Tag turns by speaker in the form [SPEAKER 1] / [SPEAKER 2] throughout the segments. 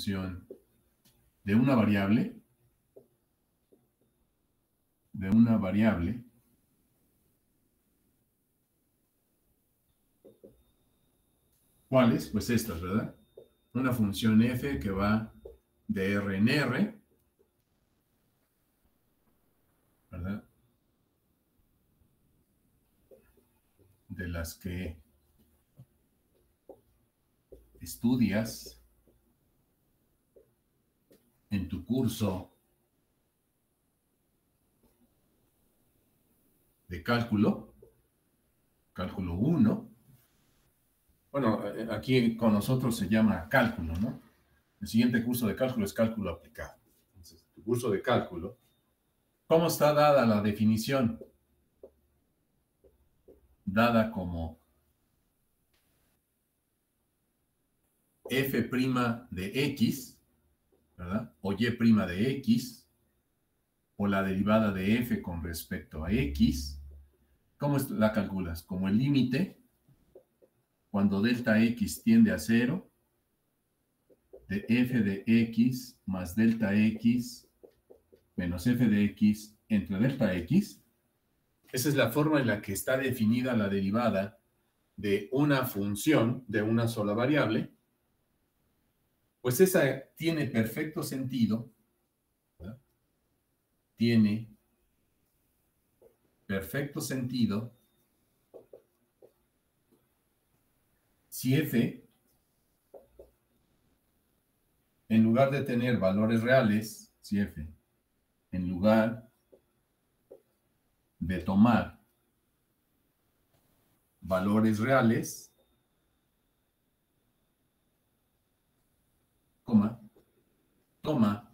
[SPEAKER 1] función de una variable, ¿cuáles? Pues estas, ¿verdad? Una función f que va de R en R, ¿verdad? De las que estudias en tu curso de cálculo 1. Bueno, aquí con nosotros se llama cálculo, ¿no? El siguiente curso de cálculo es cálculo aplicado. Entonces, tu curso de cálculo, ¿cómo está dada la definición? Dada como f' de x, ¿verdad? O y' de x, o la derivada de f con respecto a x. ¿Cómo la calculas? Como el límite, cuando delta x tiende a 0, de f de x más delta x menos f de x entre delta x. Esa es la forma en la que está definida la derivada de una función de una sola variable. Pues esa tiene perfecto sentido, ¿verdad? Tiene perfecto sentido si f, en lugar de tener valores reales, si f, en lugar de tomar valores reales, toma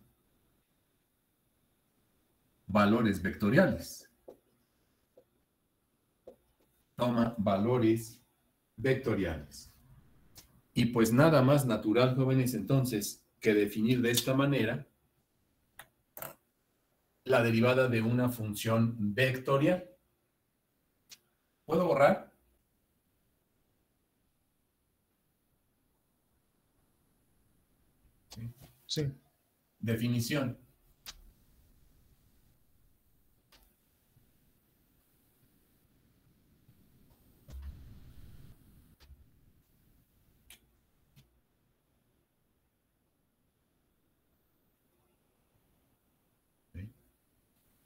[SPEAKER 1] valores vectoriales. Toma valores vectoriales. Y pues nada más natural, jóvenes, entonces, que definir de esta manera la derivada de una función vectorial. ¿Puedo borrar?
[SPEAKER 2] Sí.
[SPEAKER 1] Definición.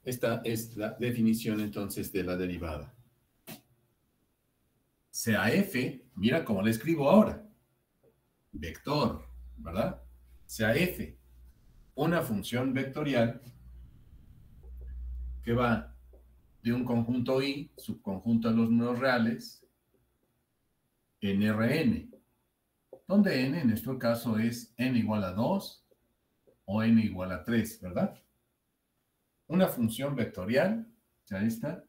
[SPEAKER 1] Esta es la definición entonces de la derivada. Sea f, mira cómo le escribo ahora. Vector, ¿verdad? Sea f, una función vectorial que va de un conjunto I, subconjunto de los números reales, en Rn, donde n en nuestro caso es n igual a 2 o n igual a 3, ¿verdad? Una función vectorial, o sea, esta,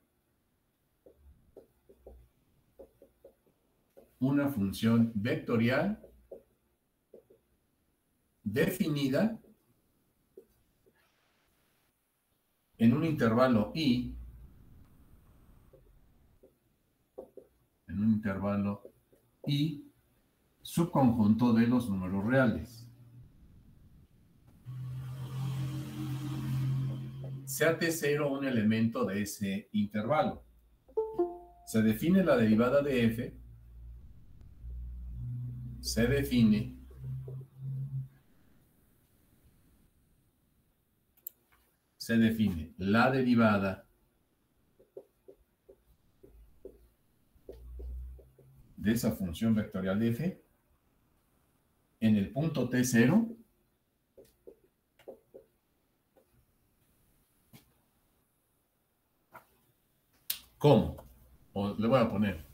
[SPEAKER 1] una función vectorial definida en un intervalo I, subconjunto de los números reales. Sea T0 un elemento de ese intervalo. Se define la derivada de f, se define la derivada de esa función vectorial de f en el punto T0 ¿cómo? O le voy a poner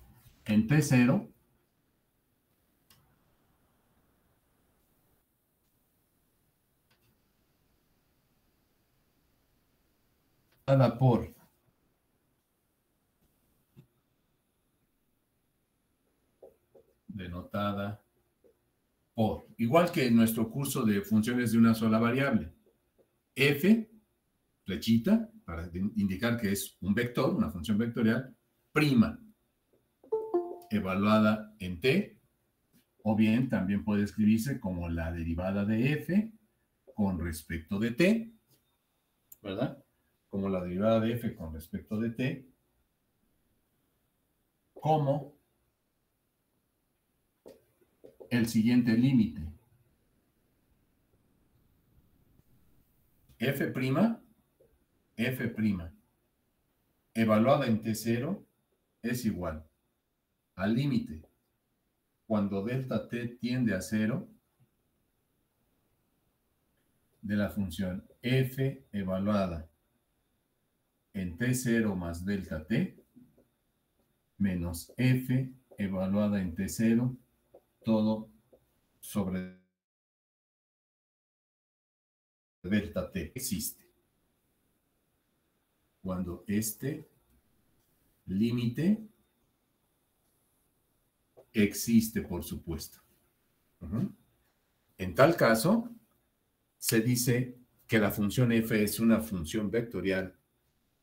[SPEAKER 1] en T0 dada por denotada por, igual que en nuestro curso de funciones de una sola variable, f, flechita, para indicar que es un vector, una función vectorial, prima, evaluada en t, O bien también puede escribirse como la derivada de f con respecto de t, ¿verdad? Como la derivada de f con respecto de t, como el siguiente límite. f', evaluada en t0 es igual al límite cuando delta t tiende a 0 de la función f evaluada en t0 más delta t menos f evaluada en t0 todo sobre delta t existe. Cuando este límite existe, por supuesto. En tal caso, se dice que la función f es una función vectorial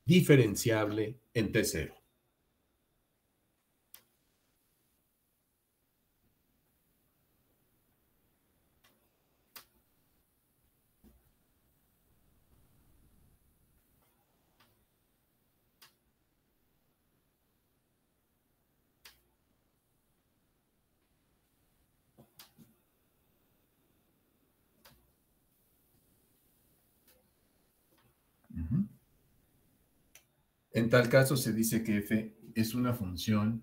[SPEAKER 1] diferenciable en t0. En tal caso, se dice que f es una función.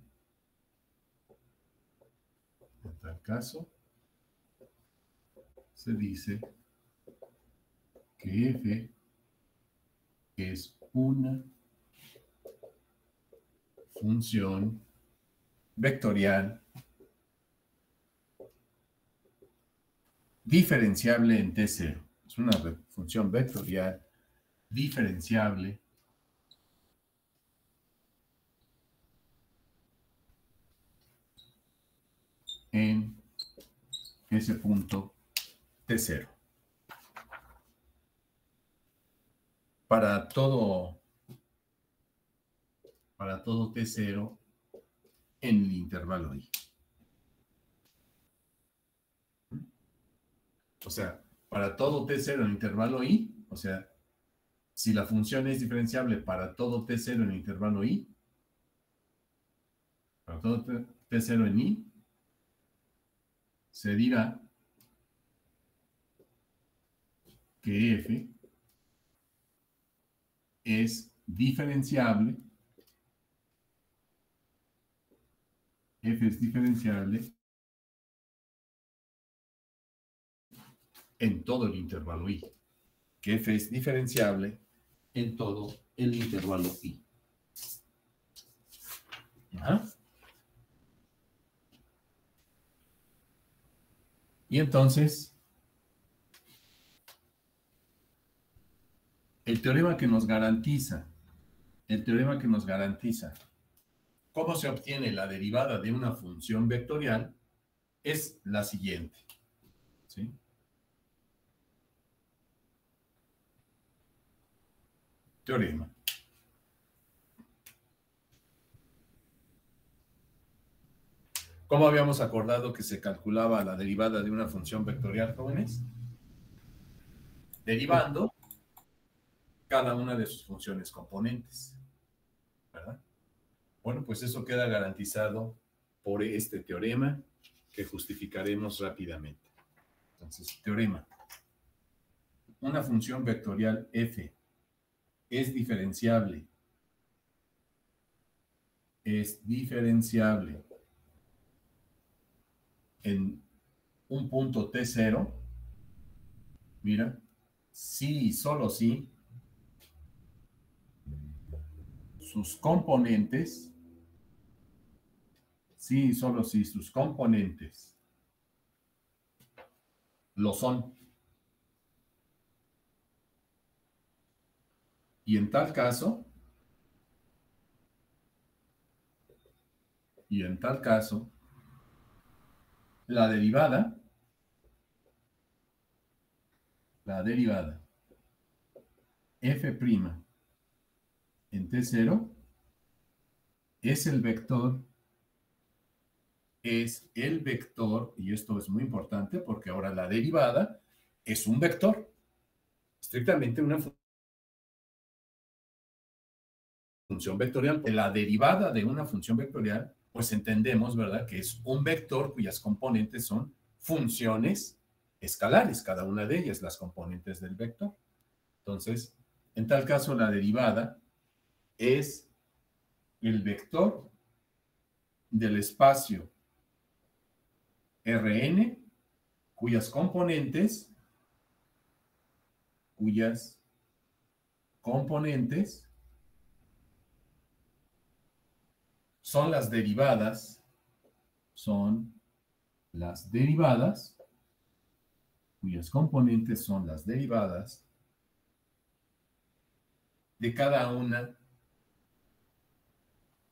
[SPEAKER 1] En tal caso, se dice que f es una función vectorial diferenciable en t0. Es una función vectorial diferenciable en ese punto t0. Para todo t0 en el intervalo i. O sea, para todo t0 en el intervalo i, o sea, si la función es diferenciable para todo t0 en el intervalo i, para todo t0 en i, se dirá que f es diferenciable, en todo el intervalo i. Que f es diferenciable en todo el intervalo i. Ajá. Y entonces, el teorema que nos garantiza cómo se obtiene la derivada de una función vectorial es la siguiente. ¿Sí? Teorema. ¿Cómo habíamos acordado que se calculaba la derivada de una función vectorial, jóvenes? Derivando cada una de sus funciones componentes, ¿verdad? Bueno, pues eso queda garantizado por este teorema que justificaremos rápidamente. Entonces, teorema. Una función vectorial f es diferenciable en un punto t0, mira, si y solo si sus componentes, sí y solo si sus componentes lo son. Y en tal caso, la derivada f' en t0 es el vector es el vector, y esto es muy importante porque ahora la derivada es un vector, estrictamente una función vectorial. La derivada de una función vectorial, pues entendemos, ¿verdad?, que es un vector cuyas componentes son funciones escalares, cada una de ellas las componentes del vector. Entonces, en tal caso, la derivada es el vector del espacio Rn, cuyas componentes son las derivadas, cuyas componentes son las derivadas de cada una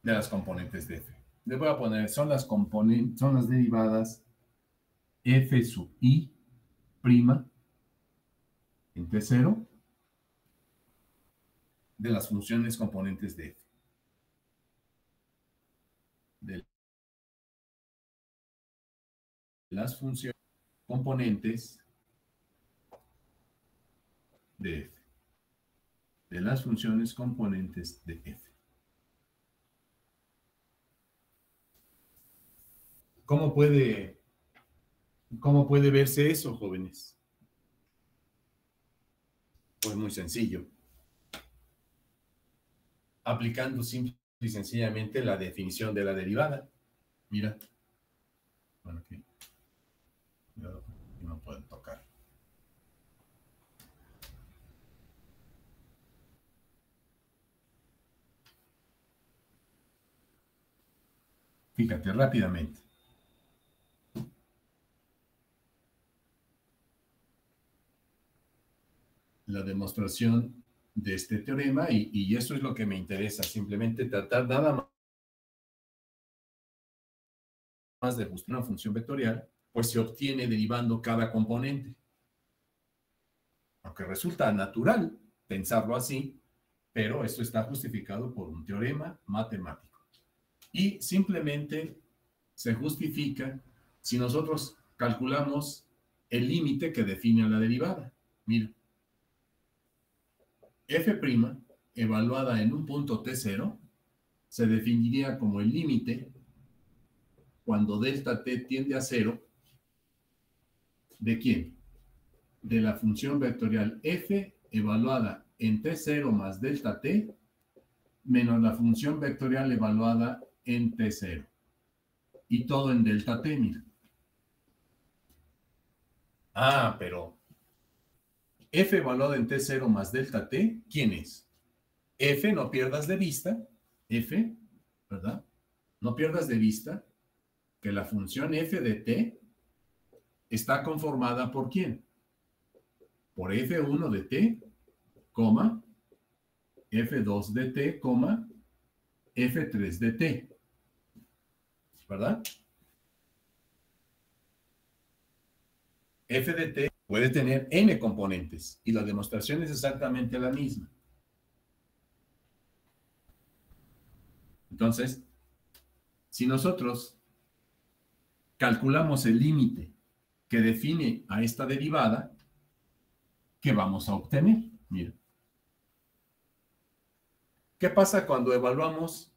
[SPEAKER 1] de las componentes de f. Le voy a poner, son las derivadas f sub i prima en T0 de las funciones componentes de f. De las funciones componentes de f. De las funciones componentes de f. ¿Cómo puede verse eso, jóvenes? Pues muy sencillo. Aplicando simple y sencillamente la definición de la derivada. Mira. Bueno, aquí no pueden tocar. Fíjate rápidamente. La demostración de este teorema, y eso es lo que me interesa, simplemente tratar nada más de buscar una función vectorial, pues se obtiene derivando cada componente. Aunque resulta natural pensarlo así, pero esto está justificado por un teorema matemático. Y simplemente se justifica si nosotros calculamos el límite que define a la derivada. Mira, f' evaluada en un punto t0 se definiría como el límite cuando delta t tiende a 0. ¿De quién? De la función vectorial f evaluada en t0 más delta t menos la función vectorial evaluada en t0. Y todo en delta t, mira. Ah, pero f evaluada en t0 más delta t, ¿quién es? F, no pierdas de vista, f, ¿verdad? No pierdas de vista que la función f de t está conformada por ¿quién? Por f1 de t, coma, f2 de t, coma, f3 de t, ¿verdad? F de t puede tener n componentes y la demostración es exactamente la misma. Entonces, si nosotros calculamos el límite que define a esta derivada, ¿qué vamos a obtener? Mira. ¿Qué pasa cuando evaluamos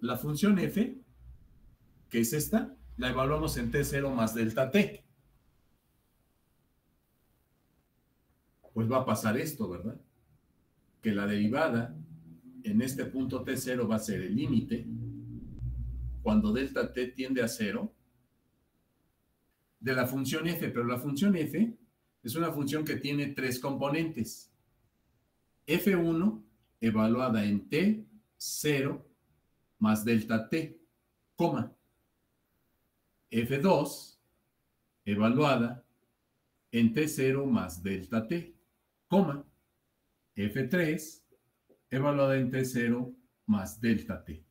[SPEAKER 1] la función f, que es esta? La evaluamos en t0 más delta t. Pues va a pasar esto, ¿verdad? Que la derivada en este punto t0 va a ser el límite cuando delta t tiende a 0 de la función f, pero la función f es una función que tiene tres componentes. f1 evaluada en t0 más delta t, coma. f2 evaluada en t0 más delta t, coma. f3 evaluada en t0 más delta t.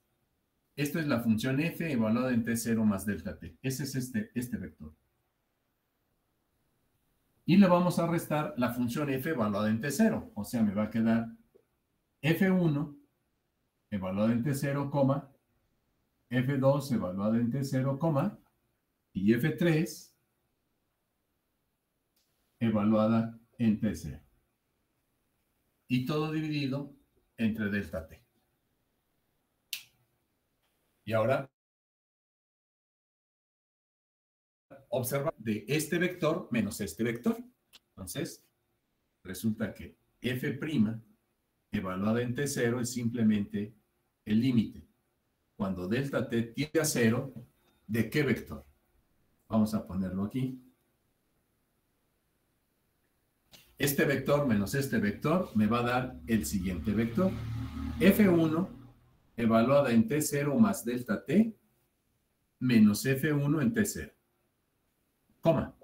[SPEAKER 1] Esta es la función f evaluada en t0 más delta t. Ese es este vector. Y le vamos a restar la función f evaluada en t0. O sea, me va a quedar f1 evaluada en t0, coma, F2 evaluada en T0, coma, y F3 evaluada en T0. Y todo dividido entre delta T. Y ahora, observa de este vector menos este vector. Entonces, resulta que F' evaluada en T0 es simplemente el límite. Cuando delta T tiende a 0, ¿de qué vector? Vamos a ponerlo aquí. Este vector menos este vector me va a dar el siguiente vector. F1 evaluada en T0 más delta T menos F1 en T0. Coma.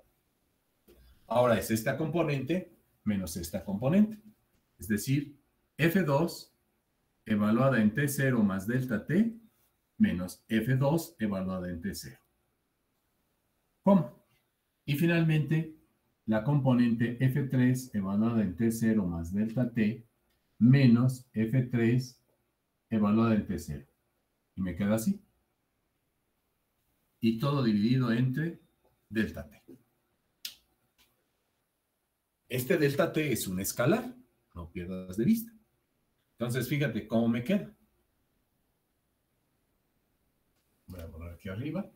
[SPEAKER 1] Ahora es esta componente menos esta componente. Es decir, F2 evaluada en T0 más delta T menos F2 evaluada en T0. Coma. Y finalmente, la componente F3 evaluada en T0 más delta T menos F3 evaluada en T0. Y me queda así. Y todo dividido entre delta T. Este delta T es un escalar, no pierdas de vista. Entonces, fíjate cómo me queda. Voy a poner aquí arriba.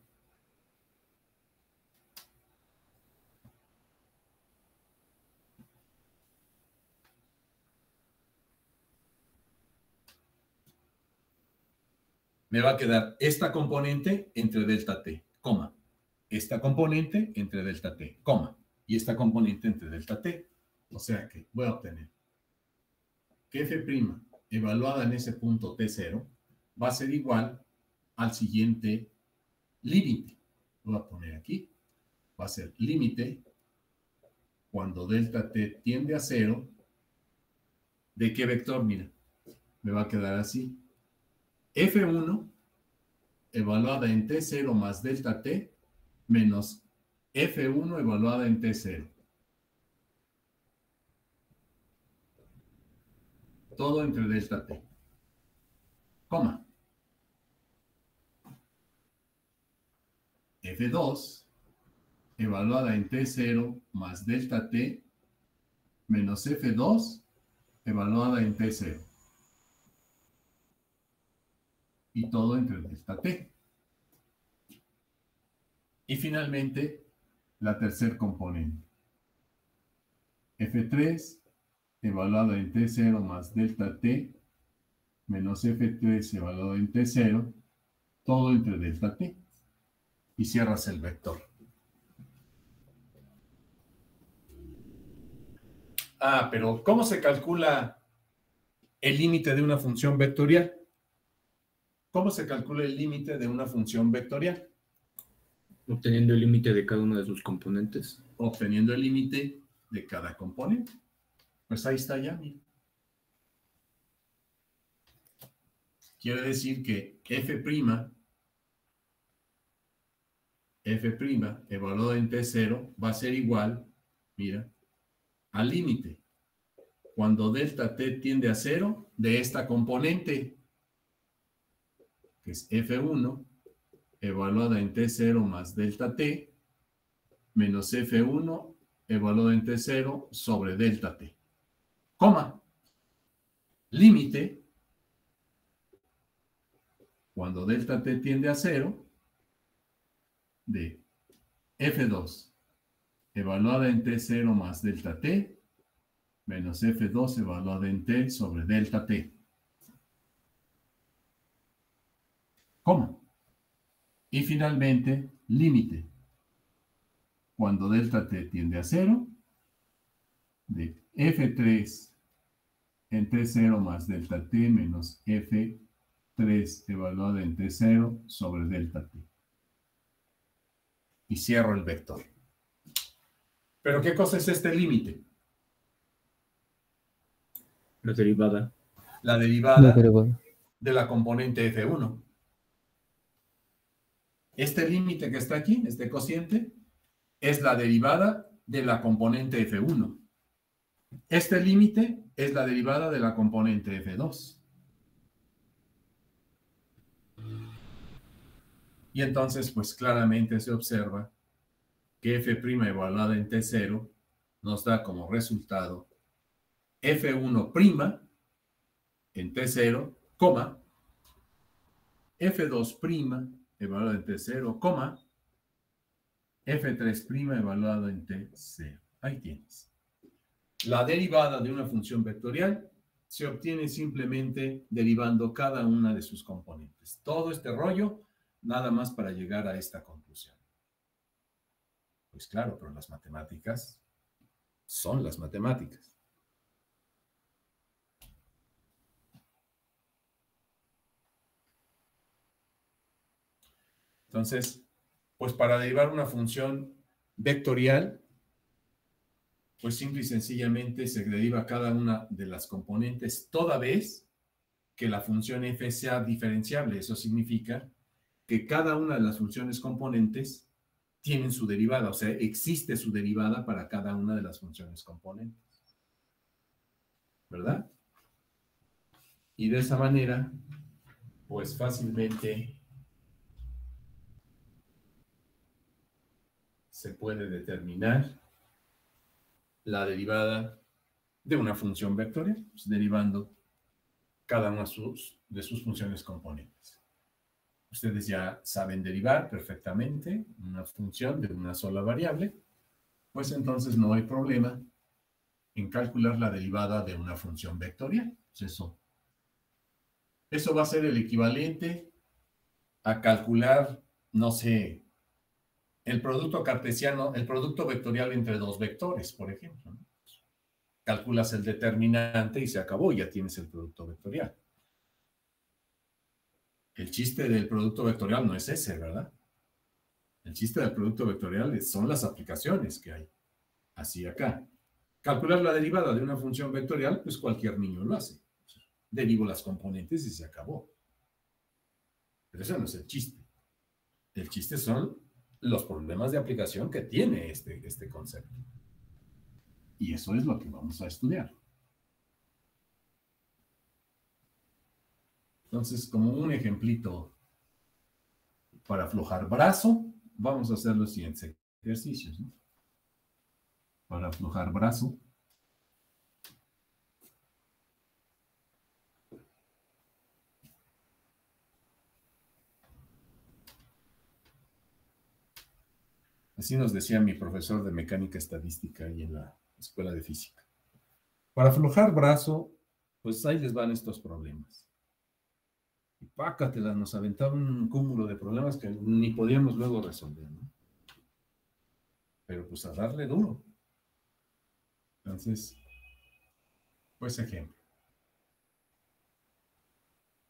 [SPEAKER 1] Me va a quedar esta componente entre delta T, coma. Esta componente entre delta T, coma. Y esta componente entre delta T. O sea que voy a obtener que F' evaluada en ese punto T0 va a ser igual al siguiente límite. Lo voy a poner aquí. Va a ser límite cuando delta T tiende a 0. ¿De qué vector? Mira, me va a quedar así. F1 evaluada en T0 más delta T menos F1 evaluada en T0. Todo entre delta T. Coma. F2 evaluada en T0 más delta T menos F2 evaluada en T0. Y todo entre delta T. Y finalmente, la tercer componente. F3 evaluada en T0 más delta T menos F3 evaluado en T0, todo entre delta T. Y cierras el vector. Ah, pero ¿cómo se calcula el límite de una función vectorial? ¿Cómo se calcula el límite de una función vectorial?
[SPEAKER 2] Obteniendo el límite de cada una de sus componentes.
[SPEAKER 1] Obteniendo el límite de cada componente. Pues ahí está ya, mira. Quiere decir que F' evaluado en T0 va a ser igual, mira, al límite cuando delta T tiende a 0 de esta componente, que es F1 evaluada en T0 más delta T menos F1 evaluado en T0 sobre delta T. Coma. Límite cuando delta T tiende a 0 de F2 evaluada en T0 más delta T menos F2 evaluada en T sobre delta T. Coma. Y finalmente, límite cuando delta T tiende a 0 de F3 en T0 más delta T menos F3 evaluada en T0 sobre delta T. Y cierro el vector. ¿Pero qué cosa es este límite?
[SPEAKER 2] La derivada.
[SPEAKER 1] La derivada de la componente F1. Este límite que está aquí, este cociente, es la derivada de la componente F1. Este límite es la derivada de la componente F2. Y entonces, pues claramente se observa que f' evaluada en t0 nos da como resultado f1' en t0, coma, f2' evaluado en t0, coma, f3' evaluado en t0. Ahí tienes. La derivada de una función vectorial se obtiene simplemente derivando cada una de sus componentes. Todo este rollo, nada más para llegar a esta conclusión. Pues claro, pero las matemáticas son las matemáticas. Entonces, pues para derivar una función vectorial, pues simple y sencillamente se deriva cada una de las componentes toda vez que la función f sea diferenciable. Eso significa que cada una de las funciones componentes tienen su derivada, o sea, existe su derivada para cada una de las funciones componentes. ¿Verdad? Y de esa manera, pues fácilmente se puede determinar la derivada de una función vectorial, pues, derivando cada una de sus funciones componentes. Ustedes ya saben derivar perfectamente una función de una sola variable, pues entonces no hay problema en calcular la derivada de una función vectorial. Pues eso va a ser el equivalente a calcular, no sé, el producto cartesiano, el producto vectorial entre dos vectores, por ejemplo, ¿no? Calculas el determinante y se acabó, ya tienes el producto vectorial. El chiste del producto vectorial no es ese, ¿verdad? El chiste del producto vectorial son las aplicaciones que hay. Así acá. Calcular la derivada de una función vectorial, pues cualquier niño lo hace. Derivo las componentes y se acabó. Pero ese no es el chiste. El chiste son los problemas de aplicación que tiene este concepto. Y eso es lo que vamos a estudiar. Entonces, como un ejemplito para aflojar brazo, vamos a hacer los siguientes ejercicios, ¿no? Para aflojar brazo. Así nos decía mi profesor de mecánica estadística ahí en la escuela de física. Para aflojar brazo, pues ahí les van estos problemas. Y pácatelas, nos aventaban un cúmulo de problemas que ni podíamos luego resolver, ¿no? Pero pues a darle duro. Entonces, pues ejemplo.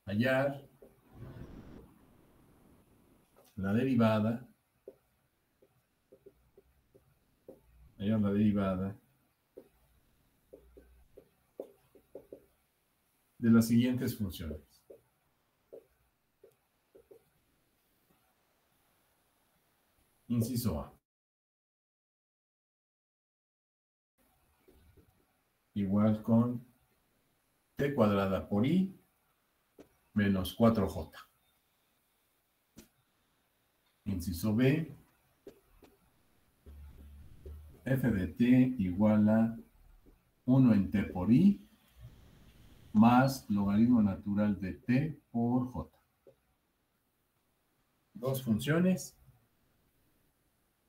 [SPEAKER 1] Hallar la derivada de las siguientes funciones. Inciso A. Igual con t cuadrada por i menos 4j. Inciso B. F de t igual a 1 en t por i más logaritmo natural de t por j. Dos funciones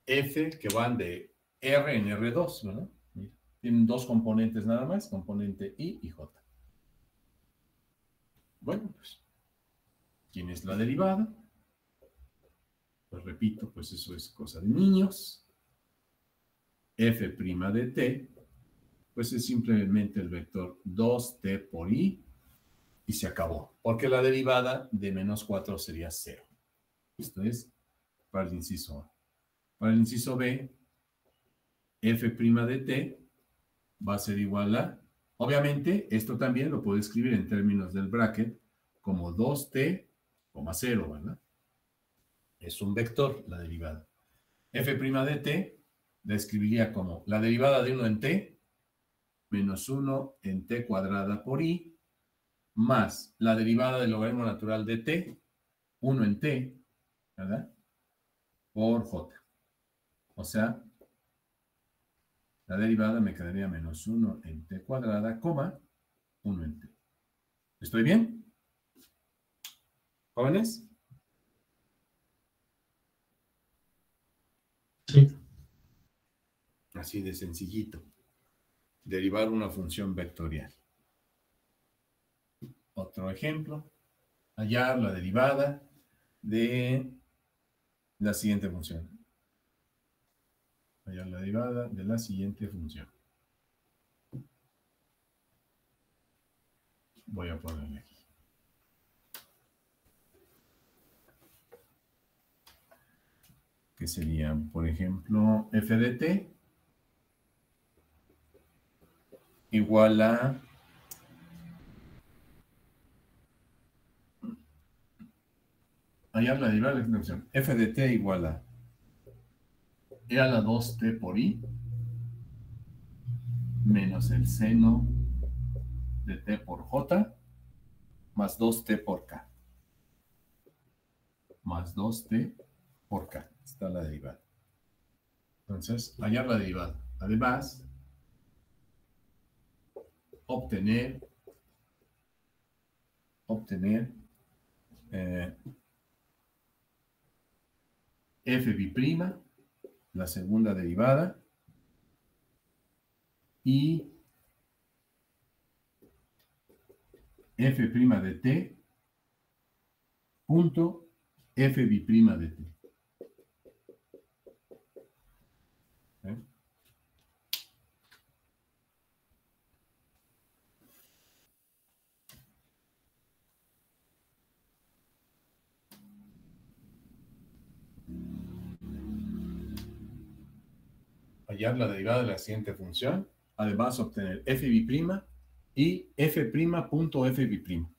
[SPEAKER 1] f que van de R en R2, ¿verdad? Tienen dos componentes nada más, componente I y J. Bueno, pues, ¿quién es la derivada? Pues repito, pues eso es cosa de niños. F' de t, pues es simplemente el vector 2t por I y se acabó. Porque la derivada de menos 4 sería 0. Esto es para el inciso A. Para el inciso B, f' de t va a ser igual a, obviamente, esto también lo puedo escribir en términos del bracket como 2t, 0, ¿verdad? Es un vector la derivada. F' de t la escribiría como la derivada de 1 en t menos 1 en t cuadrada por i más la derivada del logaritmo natural de t, 1 en t, ¿verdad? Por j. O sea, la derivada me quedaría menos 1 en t cuadrada, coma, 1 en t. ¿Estoy bien? ¿Jóvenes?
[SPEAKER 2] Sí.
[SPEAKER 1] Así de sencillito. Derivar una función vectorial. Otro ejemplo. Hallar la derivada de la siguiente función. Hallar la derivada de la siguiente función. Voy a ponerle aquí. Que sería, por ejemplo, f de t igual a hallar la derivada de la función. F de t igual a e a la 2t por i menos el seno de t por j más 2t por k. Más 2t por k. Está la derivada. Entonces, hallar la derivada. Además, obtener f bi'prima, la segunda derivada, y f' de t punto f bi'prima de t. ¿Eh? Hallar la derivada de la siguiente función. Además, obtener f bi'prima y f' punto f bi'prima.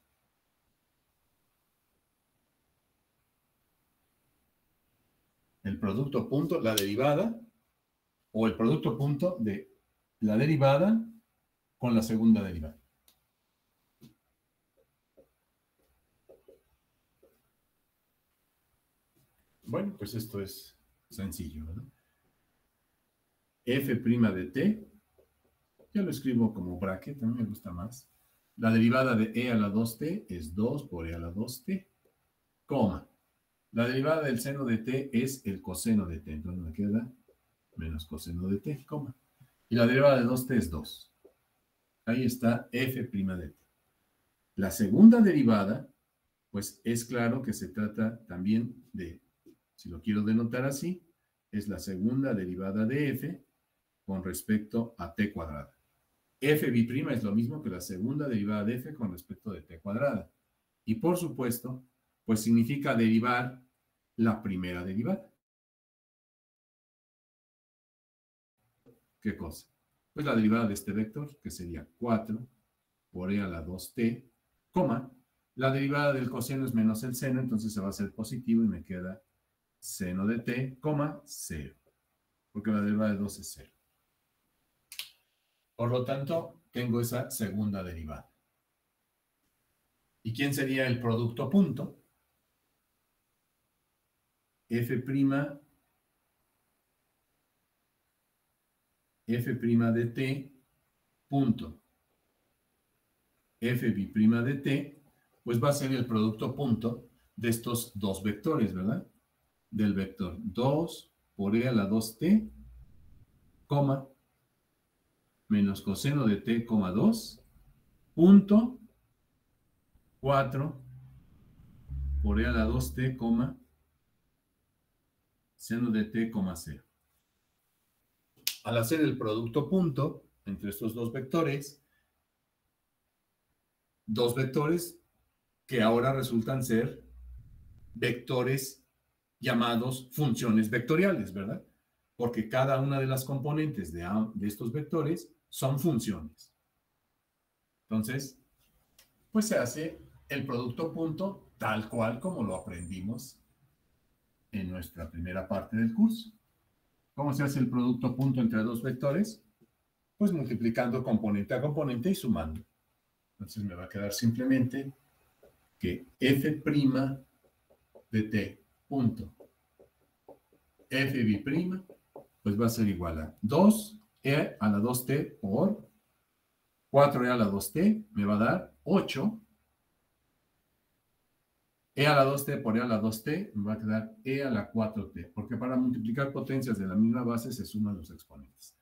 [SPEAKER 1] El producto punto, la derivada, o el producto punto de la derivada con la segunda derivada. Bueno, pues esto es sencillo, ¿verdad? F' de t, yo lo escribo como bracket, a mí me gusta más. La derivada de e a la 2t es 2 por e a la 2t, coma. La derivada del seno de t es el coseno de t, entonces me queda menos coseno de t, coma. Y la derivada de 2t es 2. Ahí está f' de t. La segunda derivada, pues es claro que se trata también de, si lo quiero denotar así, es la segunda derivada de f con respecto a t cuadrada. F bi'prima es lo mismo que la segunda derivada de f con respecto de t cuadrada. Y por supuesto, pues significa derivar la primera derivada. ¿Qué cosa? Pues la derivada de este vector, que sería 4 por e a la 2t, coma, la derivada del coseno es menos el seno, entonces se va a hacer positivo y me queda seno de t, coma, 0. Porque la derivada de 2 es 0. Por lo tanto, tengo esa segunda derivada. ¿Y quién sería el producto punto? F' de t punto f bi'prima de t, pues va a ser el producto punto de estos dos vectores, ¿verdad? Del vector 2 por e a la 2t, coma, menos coseno de t, 2, punto 4 por e a la 2t, seno de t, 0. Al hacer el producto punto entre estos dos vectores que ahora resultan ser vectores llamados funciones vectoriales, ¿verdad? Porque cada una de las componentes de estos vectores son funciones. Entonces, pues se hace el producto punto tal cual como lo aprendimos en nuestra primera parte del curso. ¿Cómo se hace el producto punto entre dos vectores? Pues multiplicando componente a componente y sumando. Entonces me va a quedar simplemente que f' de t punto f b', pues va a ser igual a 2e a la 2t por 4e a la 2t, me va a dar 8. E a la 2t por e a la 2t me va a quedar e a la 4t, porque para multiplicar potencias de la misma base se suman los exponentes.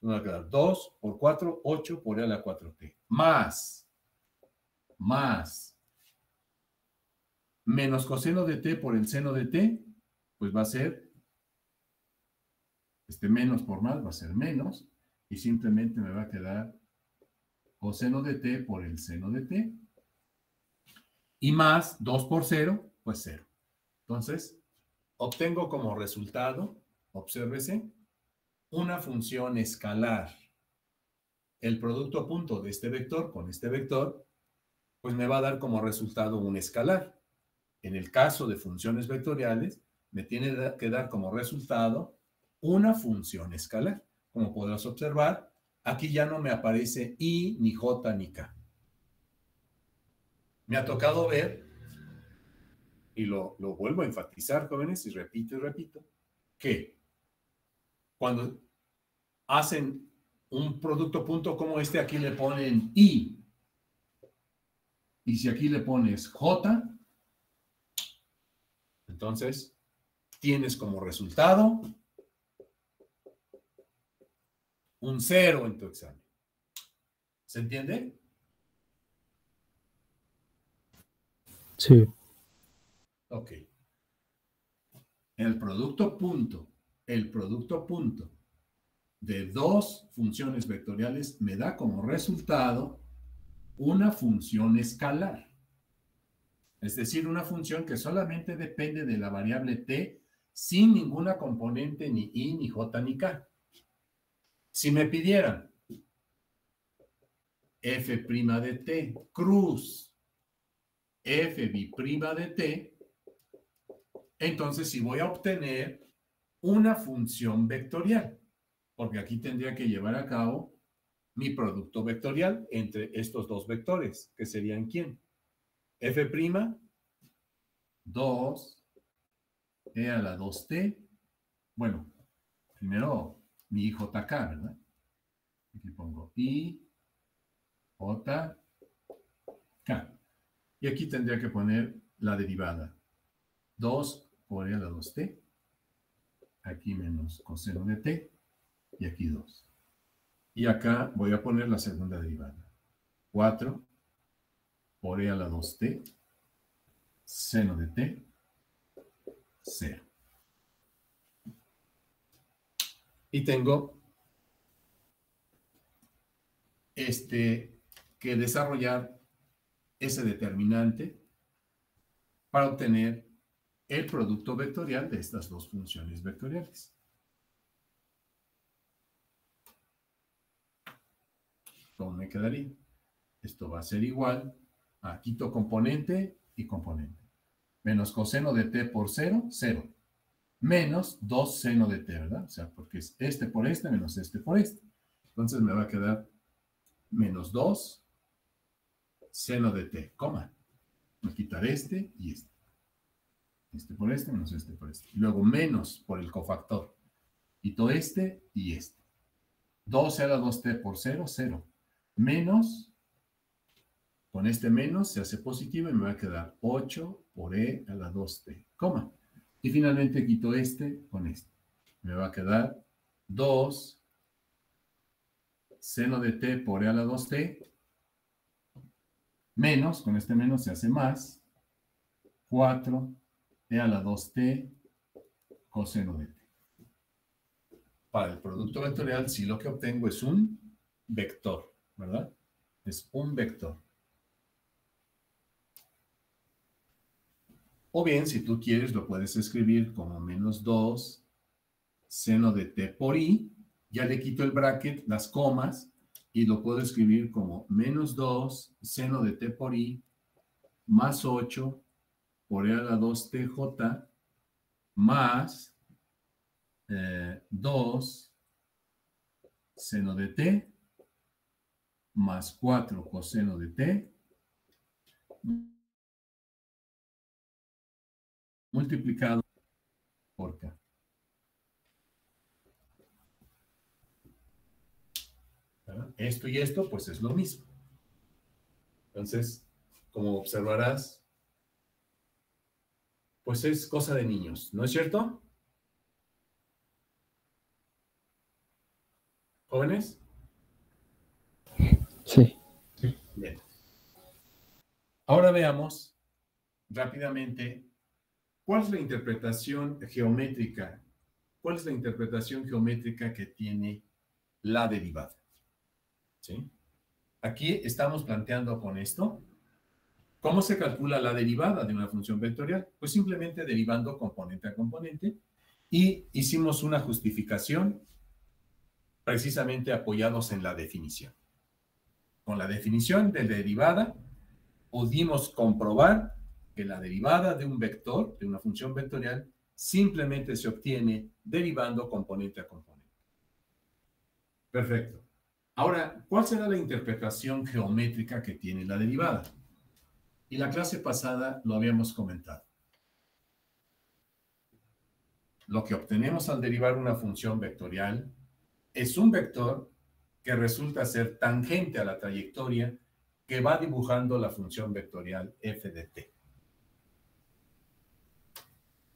[SPEAKER 1] Me va a quedar 2 por 4, 8 por e a la 4t, más menos coseno de t por el seno de t, pues va a ser, menos por más va a ser menos, y simplemente me va a quedar coseno de t por el seno de t, y más 2 por 0, pues 0. Entonces, obtengo como resultado, obsérvese, una función escalar. El producto punto de este vector con este vector, pues me va a dar como resultado un escalar. En el caso de funciones vectoriales, me tiene que dar como resultado una función escalar. Como podrás observar, aquí ya no me aparece i, ni j, ni k. Me ha tocado ver, y lo vuelvo a enfatizar, jóvenes, y repito, que cuando hacen un producto punto como este, aquí le ponen i. Y si aquí le pones j, entonces tienes como resultado un 0 en tu examen. ¿Se entiende?
[SPEAKER 2] Sí.
[SPEAKER 1] Ok. El producto punto de dos funciones vectoriales me da como resultado una función escalar. Es decir, una función que solamente depende de la variable t sin ninguna componente ni i, ni j, ni k. Si me pidieran f' de t cruz f b' de t, entonces sí voy a obtener una función vectorial, porque aquí tendría que llevar a cabo mi producto vectorial entre estos dos vectores, que serían ¿quién? F', 2, e a la 2t, bueno, primero mi ijk, ¿verdad? Aquí pongo i, j, k. Y aquí tendría que poner la derivada. 2 por e a la 2t, aquí menos coseno de t, y aquí 2. Y acá voy a poner la segunda derivada. 4 por e a la 2t, seno de t, 0. Y tengo que desarrollar ese determinante para obtener el producto vectorial de estas dos funciones vectoriales. ¿Cómo me quedaría? Esto va a ser igual a quito componente y componente. Menos coseno de t por 0, 0. Menos 2 seno de t, ¿verdad? O sea, porque es este por este menos este por este. Entonces me va a quedar menos 2 seno de t, coma. Voy a quitar este y este. Este por este menos este por este. Y luego menos por el cofactor. Quito este y este. 2 a la 2t por 0, 0. Menos, con este menos se hace positivo y me va a quedar 8 por e a la 2t, coma. Y finalmente quito este con este. Me va a quedar 2 seno de t por e a la 2t, menos, con este menos se hace más, 4 e a la 2t coseno de t. Para el producto vectorial, si lo que obtengo es un vector, ¿verdad? Es un vector. O bien, si tú quieres, lo puedes escribir como menos 2 seno de t por i. Ya le quito el bracket, las comas, y lo puedo escribir como menos 2 seno de t por i más 8 por e a la 2tj más 2 seno de t más 4 coseno de t multiplicado ¿verdad? Esto y esto, pues es lo mismo. Entonces, como observarás, pues es cosa de niños, ¿no es cierto? ¿Jóvenes?
[SPEAKER 3] Sí.
[SPEAKER 1] Bien. Ahora veamos rápidamente cuál es la interpretación geométrica. ¿Cuál es la interpretación geométrica que tiene la derivada? ¿Sí? Aquí estamos planteando con esto, ¿cómo se calcula la derivada de una función vectorial? Pues simplemente derivando componente a componente y hicimos una justificación precisamente apoyados en la definición. Con la definición de derivada pudimos comprobar que la derivada de un vector, de una función vectorial, simplemente se obtiene derivando componente a componente. Perfecto. Ahora, ¿cuál será la interpretación geométrica que tiene la derivada? Y la clase pasada lo habíamos comentado. Lo que obtenemos al derivar una función vectorial es un vector que resulta ser tangente a la trayectoria que va dibujando la función vectorial f de t.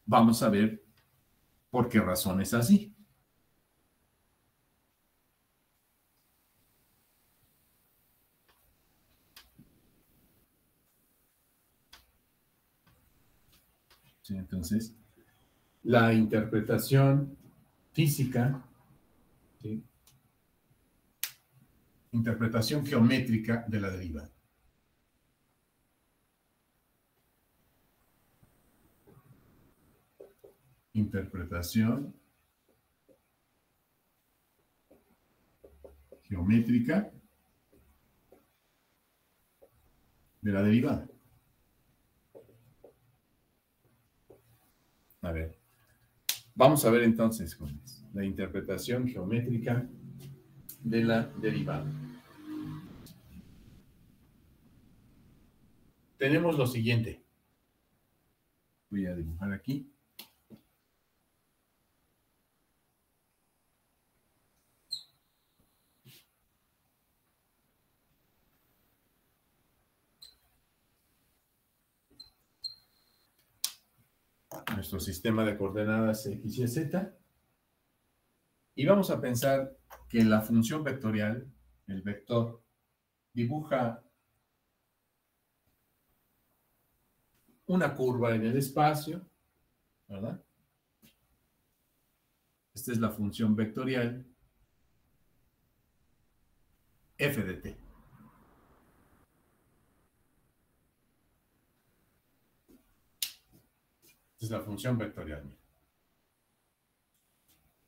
[SPEAKER 1] Vamos a ver por qué razón es así. ¿Sí? Entonces, la interpretación física, ¿sí? Interpretación geométrica de la derivada. Interpretación geométrica de la derivada. A ver, vamos a ver entonces, jóvenes, la interpretación geométrica de la derivada. Tenemos lo siguiente. Voy a dibujar aquí. Nuestro sistema de coordenadas X y Z. Y vamos a pensar que la función vectorial, el vector, dibuja una curva en el espacio, ¿verdad? Esta es la función vectorial f de t. Esta es la función vectorial.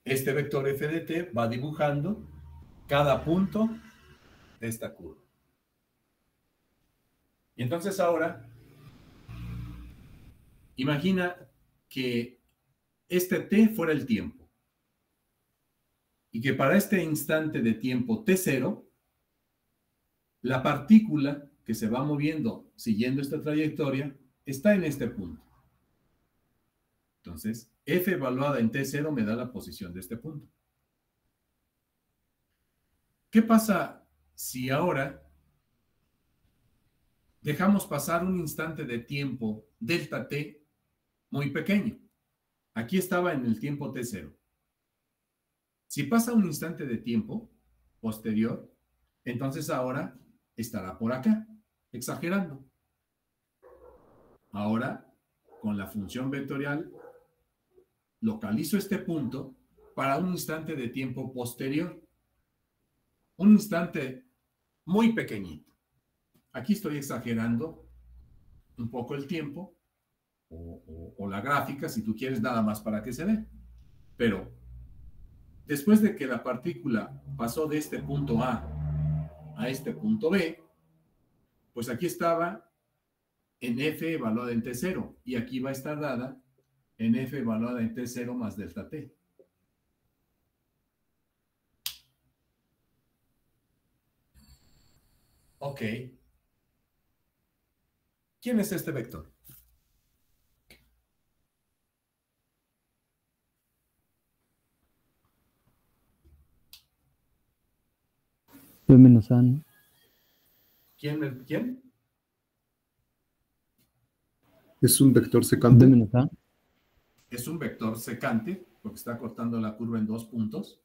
[SPEAKER 1] Este vector f de t va dibujando cada punto de esta curva. Y entonces ahora, imagina que este t fuera el tiempo. Y que para este instante de tiempo t0, la partícula que se va moviendo siguiendo esta trayectoria está en este punto. Entonces, f evaluada en t0 me da la posición de este punto. ¿Qué pasa si ahora dejamos pasar un instante de tiempo delta t muy pequeño? Aquí estaba en el tiempo t0. Si pasa un instante de tiempo posterior, entonces ahora estará por acá, exagerando. Ahora, con la función vectorial, localizo este punto para un instante de tiempo posterior. Un instante muy pequeñito. Aquí estoy exagerando un poco el tiempo o la gráfica, si tú quieres, nada más para que se vea. Pero después de que la partícula pasó de este punto A a este punto B, pues aquí estaba en F evaluada en T0 y aquí va a estar dada en F evaluada en T0 más delta T. Ok. ¿Quién es este vector?
[SPEAKER 3] B menos A, ¿no?
[SPEAKER 1] ¿Quién?
[SPEAKER 4] Es un vector secante.
[SPEAKER 3] B menos A.
[SPEAKER 1] Es un vector secante, porque está cortando la curva en 2 puntos.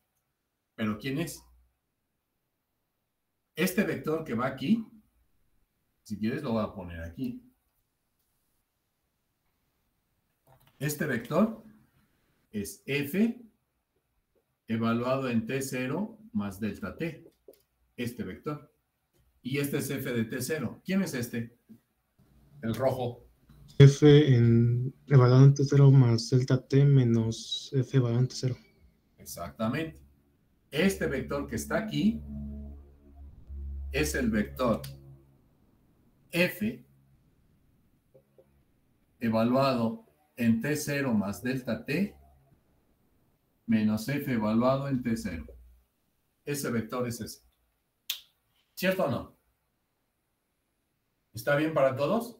[SPEAKER 1] ¿Pero quién es? Este vector que va aquí, si quieres lo voy a poner aquí. Este vector es F evaluado en T0 más delta T. Este vector. Y este es F de T0. ¿Quién es este? El rojo.
[SPEAKER 5] F evaluado en T0 más delta T menos F evaluado en T0.
[SPEAKER 1] Exactamente. Este vector que está aquí es el vector F evaluado en T0 más delta T menos F evaluado en T0. Ese vector es ese. ¿Cierto o no? ¿Está bien para todos?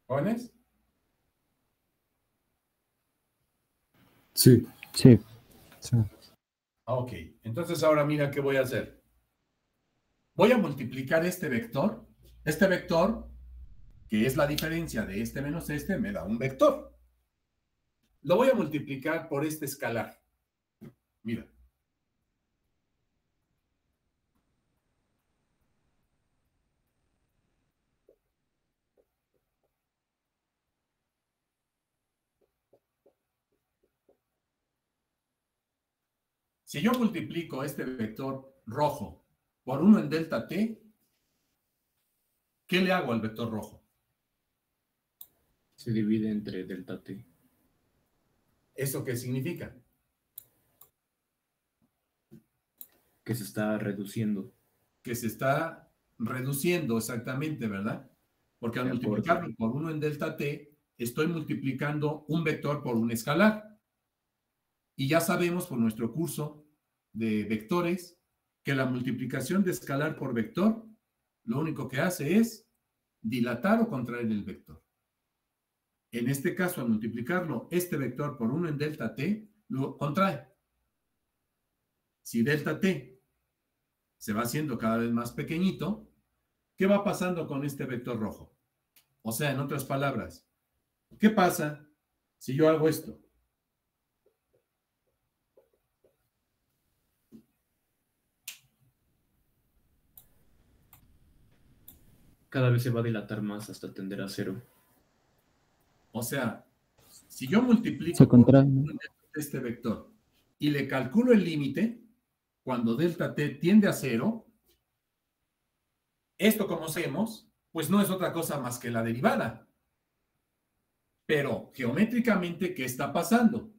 [SPEAKER 1] ¿Jóvenes?
[SPEAKER 4] Sí.
[SPEAKER 3] Sí.
[SPEAKER 1] Ok, entonces ahora mira qué voy a hacer. Voy a multiplicar este vector, que es la diferencia de este menos este, me da un vector. Lo voy a multiplicar por este escalar. Mira. Si yo multiplico este vector rojo por 1 en delta t, ¿qué le hago al vector rojo?
[SPEAKER 2] Se divide entre delta t.
[SPEAKER 1] ¿Eso qué significa?
[SPEAKER 2] Que se está reduciendo.
[SPEAKER 1] Que se está reduciendo exactamente, ¿verdad? Porque al multiplicarlo por 1 en delta t, estoy multiplicando un vector por un escalar. Y ya sabemos por nuestro curso de vectores que la multiplicación de escalar por vector lo único que hace es dilatar o contraer el vector. En este caso, al multiplicarlo, este vector por 1 en delta t, lo contrae. Si delta t se va haciendo cada vez más pequeñito, ¿qué va pasando con este vector rojo? O sea, en otras palabras, ¿qué pasa si yo hago esto?
[SPEAKER 2] Cada vez se va a dilatar más hasta tender a 0.
[SPEAKER 1] O sea, si yo multiplico
[SPEAKER 3] Se contrae, ¿no?
[SPEAKER 1] este vector y le calculo el límite, cuando delta t tiende a 0, esto como hacemos, pues no es otra cosa más que la derivada. Pero geométricamente, ¿qué está pasando?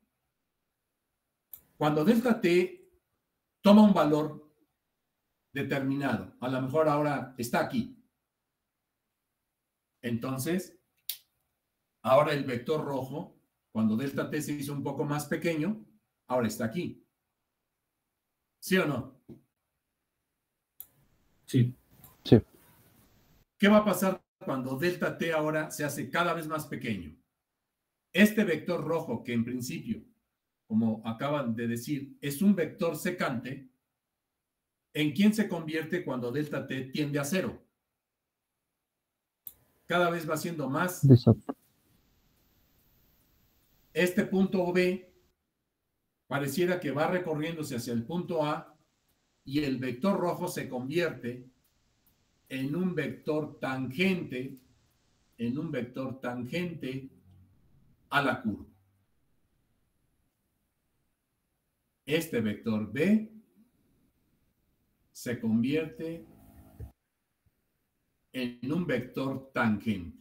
[SPEAKER 1] Cuando delta t toma un valor determinado, a lo mejor ahora está aquí. Entonces, ahora el vector rojo, cuando delta t se hizo un poco más pequeño, ahora está aquí. ¿Sí o no?
[SPEAKER 2] Sí.
[SPEAKER 3] Sí.
[SPEAKER 1] ¿Qué va a pasar cuando delta t ahora se hace cada vez más pequeño? Este vector rojo, que en principio, como acaban de decir, es un vector secante, ¿en quién se convierte cuando delta t tiende a 0? Cada vez va siendo más. Este punto B pareciera que va recorriéndose hacia el punto A y el vector rojo se convierte en un vector tangente, a la curva. Este vector B se convierte en un vector tangente.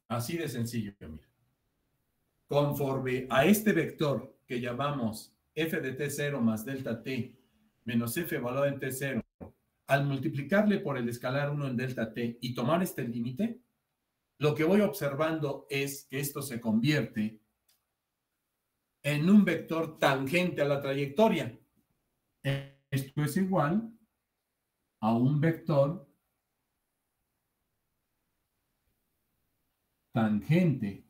[SPEAKER 1] Así de sencillo, mira. Conforme a este vector que llamamos f de t0 más delta t menos f evaluado en t0, al multiplicarle por el escalar 1 en delta t y tomar este límite, lo que voy observando es que esto se convierte en un vector tangente a la trayectoria. Esto es igual a un vector tangente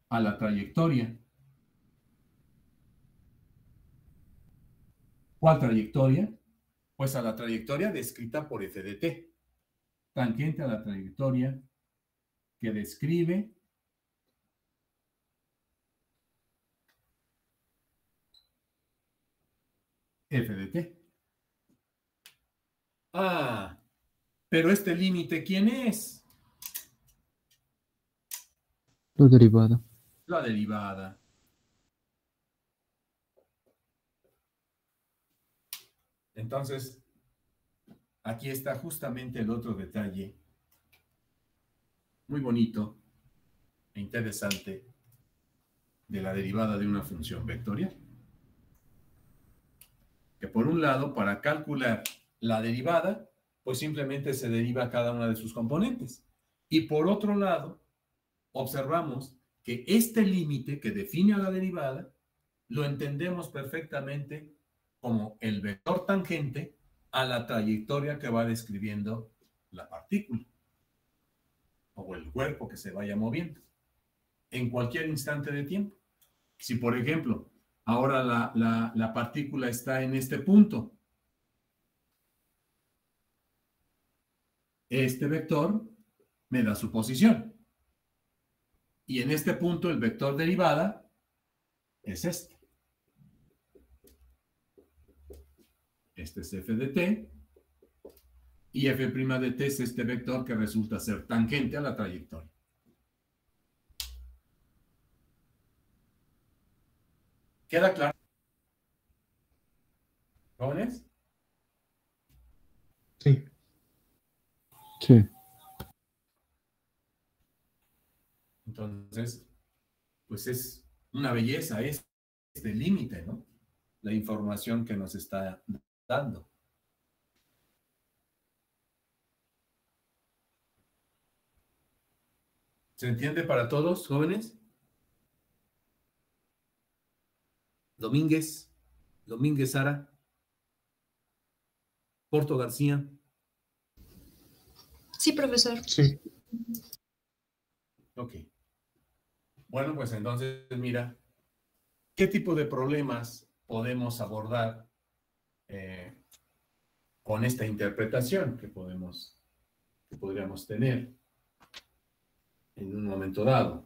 [SPEAKER 1] a la trayectoria. ¿Cuál trayectoria? Pues a la trayectoria descrita por f de t. Tangente a la trayectoria que describe f de t. Ah, pero este límite, ¿quién es?
[SPEAKER 4] La derivada.
[SPEAKER 1] La derivada. Entonces, aquí está justamente el otro detalle muy bonito e interesante de la derivada de una función vectorial. Que por un lado, para calcular la derivada, pues simplemente se deriva cada una de sus componentes. Y por otro lado, observamos que este límite que define a la derivada, lo entendemos perfectamente como el vector tangente a la trayectoria que va describiendo la partícula o el cuerpo que se vaya moviendo en cualquier instante de tiempo. Si, por ejemplo, ahora la partícula está en este punto, este vector me da su posición. Y en este punto el vector derivada es este. Este es f de t. Y f' de t es este vector que resulta ser tangente a la trayectoria. ¿Queda claro? ¿Jóvenes?
[SPEAKER 5] Sí.
[SPEAKER 4] Sí.
[SPEAKER 1] Entonces, pues es una belleza este límite, ¿no? La información que nos está dando. ¿Se entiende para todos, jóvenes? Domínguez Sara, Porto García.
[SPEAKER 3] Sí, profesor.
[SPEAKER 5] Sí.
[SPEAKER 1] Ok. Bueno, pues entonces, mira, ¿qué tipo de problemas podemos abordar con esta interpretación que podríamos tener en un momento dado?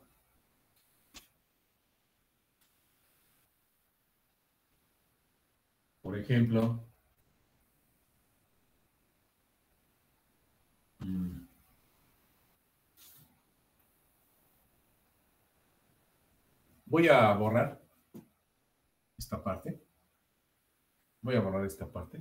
[SPEAKER 1] Por ejemplo, voy a borrar esta parte. Voy a borrar esta parte.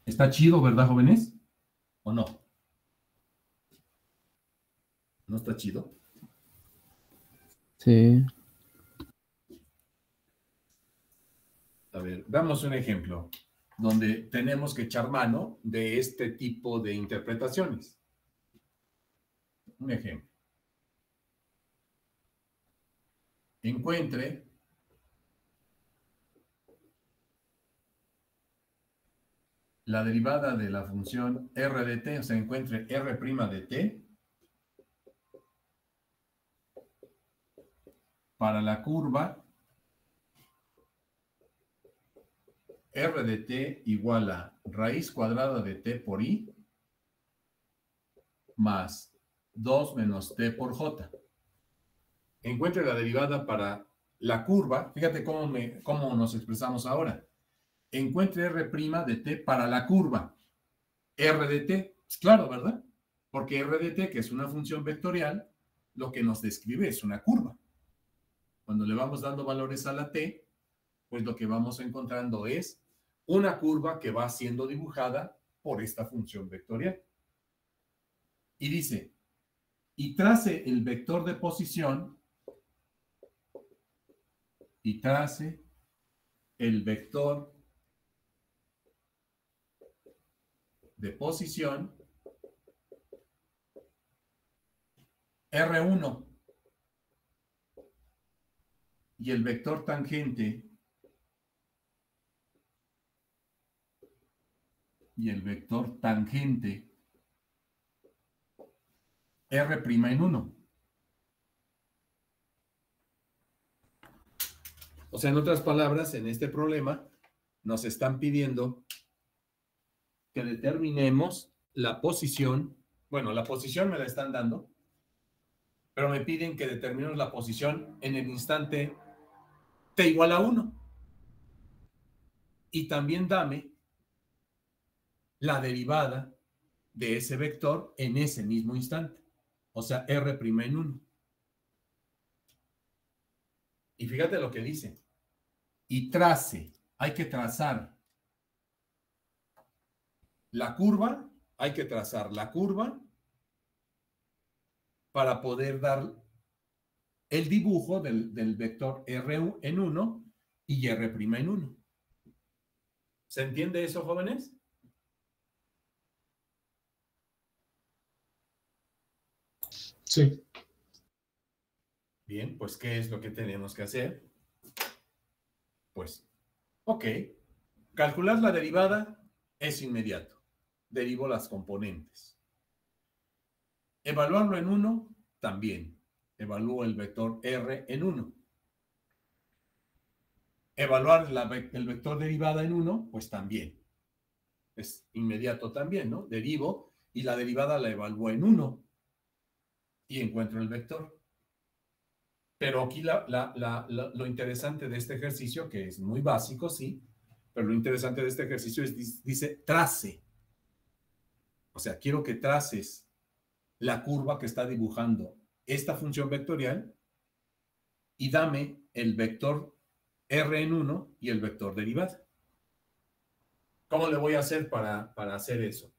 [SPEAKER 1] Está chido, ¿verdad, jóvenes? ¿O no? ¿No está chido?
[SPEAKER 4] Sí.
[SPEAKER 1] A ver, damos un ejemplo donde tenemos que echar mano de este tipo de interpretaciones. Un ejemplo. Encuentre la derivada de la función r de t, o sea, encuentre r' de t para la curva r de t igual a raíz cuadrada de t por i más 2 menos t por j. Encuentre la derivada para la curva. Fíjate cómo nos expresamos ahora. Encuentre r' de t para la curva r de t. Es claro, ¿verdad? Porque r de t, que es una función vectorial, lo que nos describe es una curva. Cuando le vamos dando valores a la t, pues lo que vamos encontrando es una curva que va siendo dibujada por esta función vectorial. Y dice, y trace el vector de posición, y trace el vector de posición R1 y el vector tangente R' en 1. O sea, en otras palabras, en este problema nos están pidiendo que determinemos la posición. Bueno, la posición me la están dando, pero me piden que determinemos la posición en el instante t igual a 1. Y también dame la derivada de ese vector en ese mismo instante. O sea, R' en 1. Y fíjate lo que dice. Y trace, hay que trazar la curva, para poder dar el dibujo del vector R en 1 y R' en 1. ¿Se entiende eso, jóvenes?
[SPEAKER 5] Sí.
[SPEAKER 1] Bien, pues, ¿qué es lo que tenemos que hacer? Pues, ok, calcular la derivada es inmediato. Derivo las componentes. Evaluarlo en 1, también. Evalúo el vector R en 1. Evaluar el vector derivada en 1, pues también. Es inmediato también, ¿no? Derivo y la derivada la evalúo en 1 y encuentro el vector. Pero aquí lo interesante de este ejercicio, que es muy básico, sí, pero lo interesante de este ejercicio es, dice, trace. O sea, quiero que traces la curva que está dibujando esta función vectorial y dame el vector R en 1 y el vector derivada. ¿Cómo le voy a hacer para hacer eso?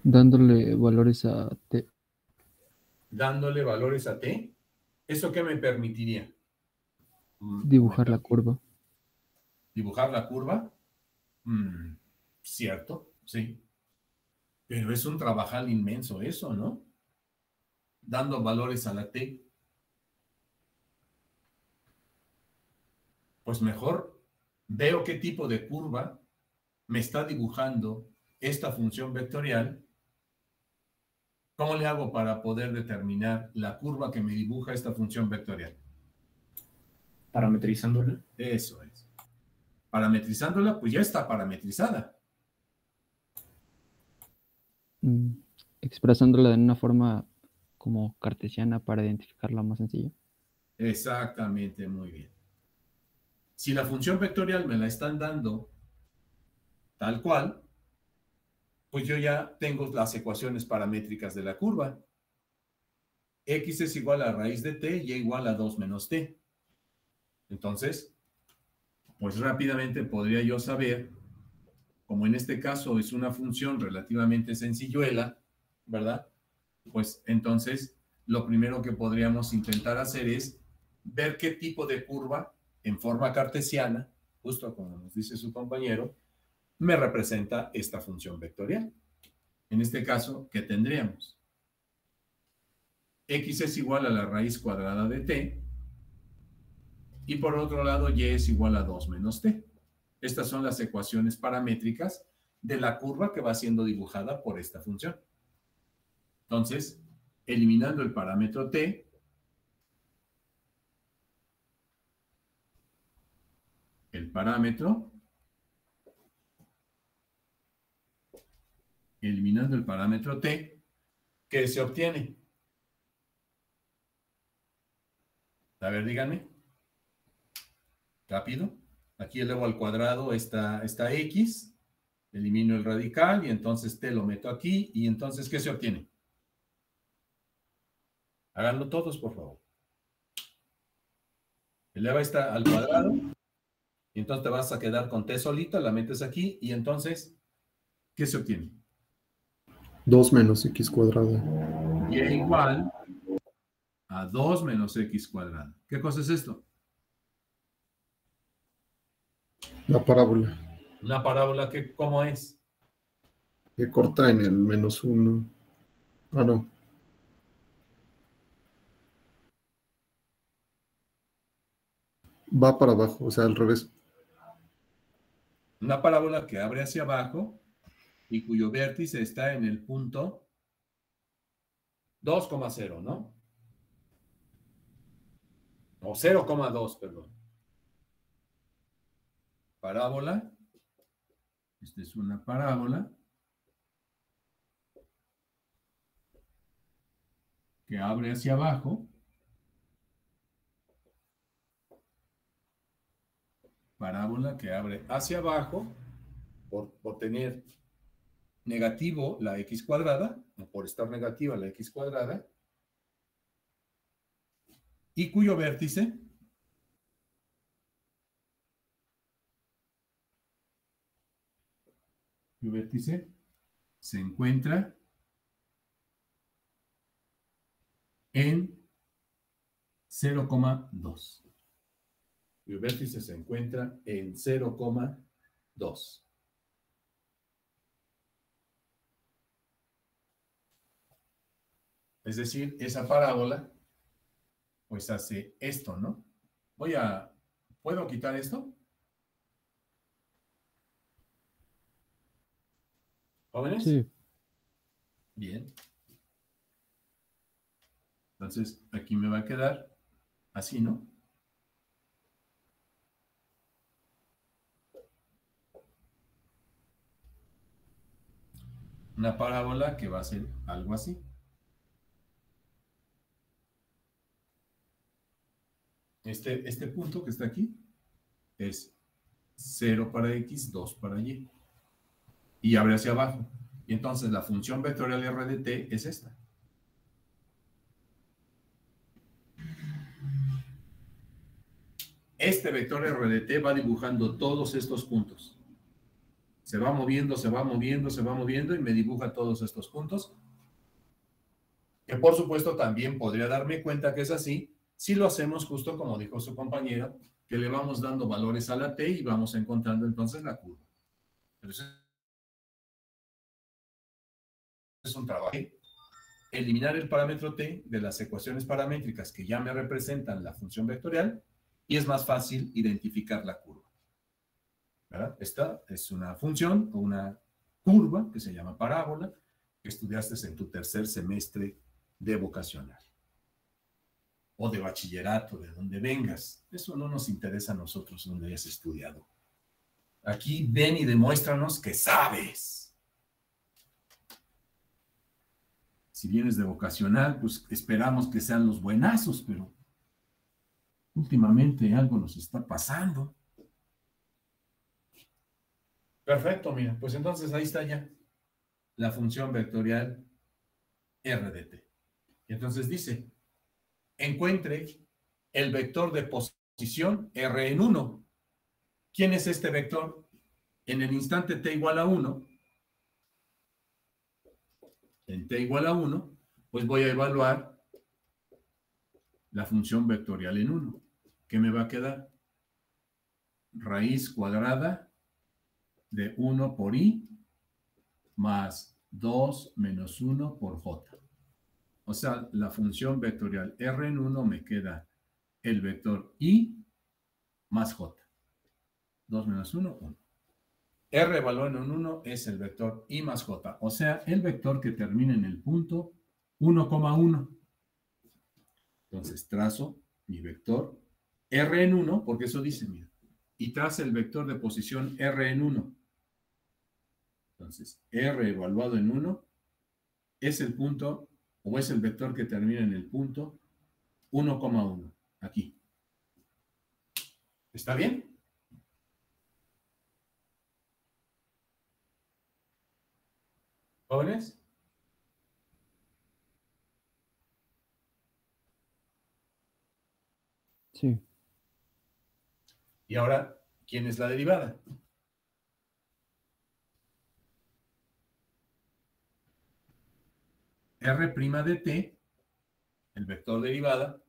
[SPEAKER 4] Dándole valores a t.
[SPEAKER 1] Dándole valores a t. ¿Eso qué me permitiría?
[SPEAKER 4] Dibujar la curva.
[SPEAKER 1] ¿Dibujar la curva? Cierto, sí. Pero es un trabajal inmenso eso, ¿no? Dando valores a la t. Pues mejor veo qué tipo de curva me está dibujando esta función vectorial. ¿Cómo le hago para poder determinar la curva que me dibuja esta función vectorial?
[SPEAKER 2] Parametrizándola.
[SPEAKER 1] Eso es. Parametrizándola, pues ya está parametrizada.
[SPEAKER 4] Expresándola de una forma como cartesiana para identificarla más sencilla.
[SPEAKER 1] Exactamente, muy bien. Si la función vectorial me la están dando tal cual, pues yo ya tengo las ecuaciones paramétricas de la curva. X es igual a raíz de t y igual a 2 menos t. Entonces, pues rápidamente podría yo saber, como en este caso es una función relativamente sencilluela, ¿verdad? Pues entonces lo primero que podríamos intentar hacer es ver qué tipo de curva en forma cartesiana, justo como nos dice su compañero, me representa esta función vectorial. En este caso, ¿qué tendríamos? X es igual a la raíz cuadrada de t y por otro lado y es igual a 2 menos t. Estas son las ecuaciones paramétricas de la curva que va siendo dibujada por esta función. Entonces, eliminando el parámetro t, eliminando el parámetro t, ¿qué se obtiene? A ver, díganme. Rápido. Aquí elevo al cuadrado esta x, elimino el radical y entonces t lo meto aquí y entonces, ¿qué se obtiene? Háganlo todos, por favor. Eleva esta al cuadrado, Y entonces te vas a quedar con t solita, la metes aquí, y entonces, ¿qué se obtiene?
[SPEAKER 3] 2 menos x cuadrada.
[SPEAKER 1] Y igual a 2 menos x cuadrado. ¿Qué cosa es esto?
[SPEAKER 3] La parábola
[SPEAKER 1] Una parábola que, ¿cómo es?
[SPEAKER 3] que corta en el -1. Ah, no. Va para abajo, o sea, al revés.
[SPEAKER 1] Una parábola que abre hacia abajo y cuyo vértice está en el punto 2,0, ¿no? O 0,2, perdón. Parábola. Esta es una parábola que abre hacia abajo. Parábola que abre hacia abajo por tener negativo la x cuadrada, o por estar negativa la x cuadrada, y cuyo vértice se encuentra en 0,2. El vértice se encuentra en 0,2. Es decir, esa parábola, pues hace esto, ¿no? ¿Puedo quitar esto? ¿Jóvenes?
[SPEAKER 4] Sí.
[SPEAKER 1] Bien. Entonces, aquí me va a quedar así, ¿no? Una parábola que va a ser algo así. Este punto que está aquí es 0 para x, 2 para y. Y abre hacia abajo. Y entonces la función vectorial r de t es esta. Este vector r de t va dibujando todos estos puntos. Se va moviendo, se va moviendo, se va moviendo y me dibuja todos estos puntos. Que por supuesto también podría darme cuenta que es así si lo hacemos justo como dijo su compañero, que le vamos dando valores a la t y vamos encontrando entonces la curva. Entonces, es un trabajo. Eliminar el parámetro t de las ecuaciones paramétricas que ya me representan la función vectorial y es más fácil identificar la curva. ¿Verdad? Esta es una función o una curva que se llama parábola que estudiaste en tu tercer semestre de vocacional o de bachillerato, de donde vengas. Eso no nos interesa a nosotros donde hayas estudiado. Aquí ven y demuéstranos que sabes. Si vienes de vocacional, pues esperamos que sean los buenazos, pero últimamente algo nos está pasando. Perfecto, mira, pues entonces ahí está ya la función vectorial r de t. Y entonces dice, encuentre el vector de posición r en 1. ¿Quién es este vector? En el instante t igual a 1, en t igual a 1, pues voy a evaluar la función vectorial en 1. ¿Qué me va a quedar? Raíz cuadrada de 1 por i más 2 menos 1 por j. O sea, la función vectorial r en 1 me queda el vector i más j. 2 menos 1, 1. R evaluado en 1 es el vector i más j, o sea, el vector que termina en el punto 1,1. Entonces trazo mi vector R en 1, porque eso dice, mira, y trazo el vector de posición R en 1. Entonces, R evaluado en 1 es el punto, o es el vector que termina en el punto 1,1, aquí. ¿Está bien? ¿Jóvenes?
[SPEAKER 4] Sí.
[SPEAKER 1] Y ahora ¿Quién es la derivada? R' de t, el vector derivada,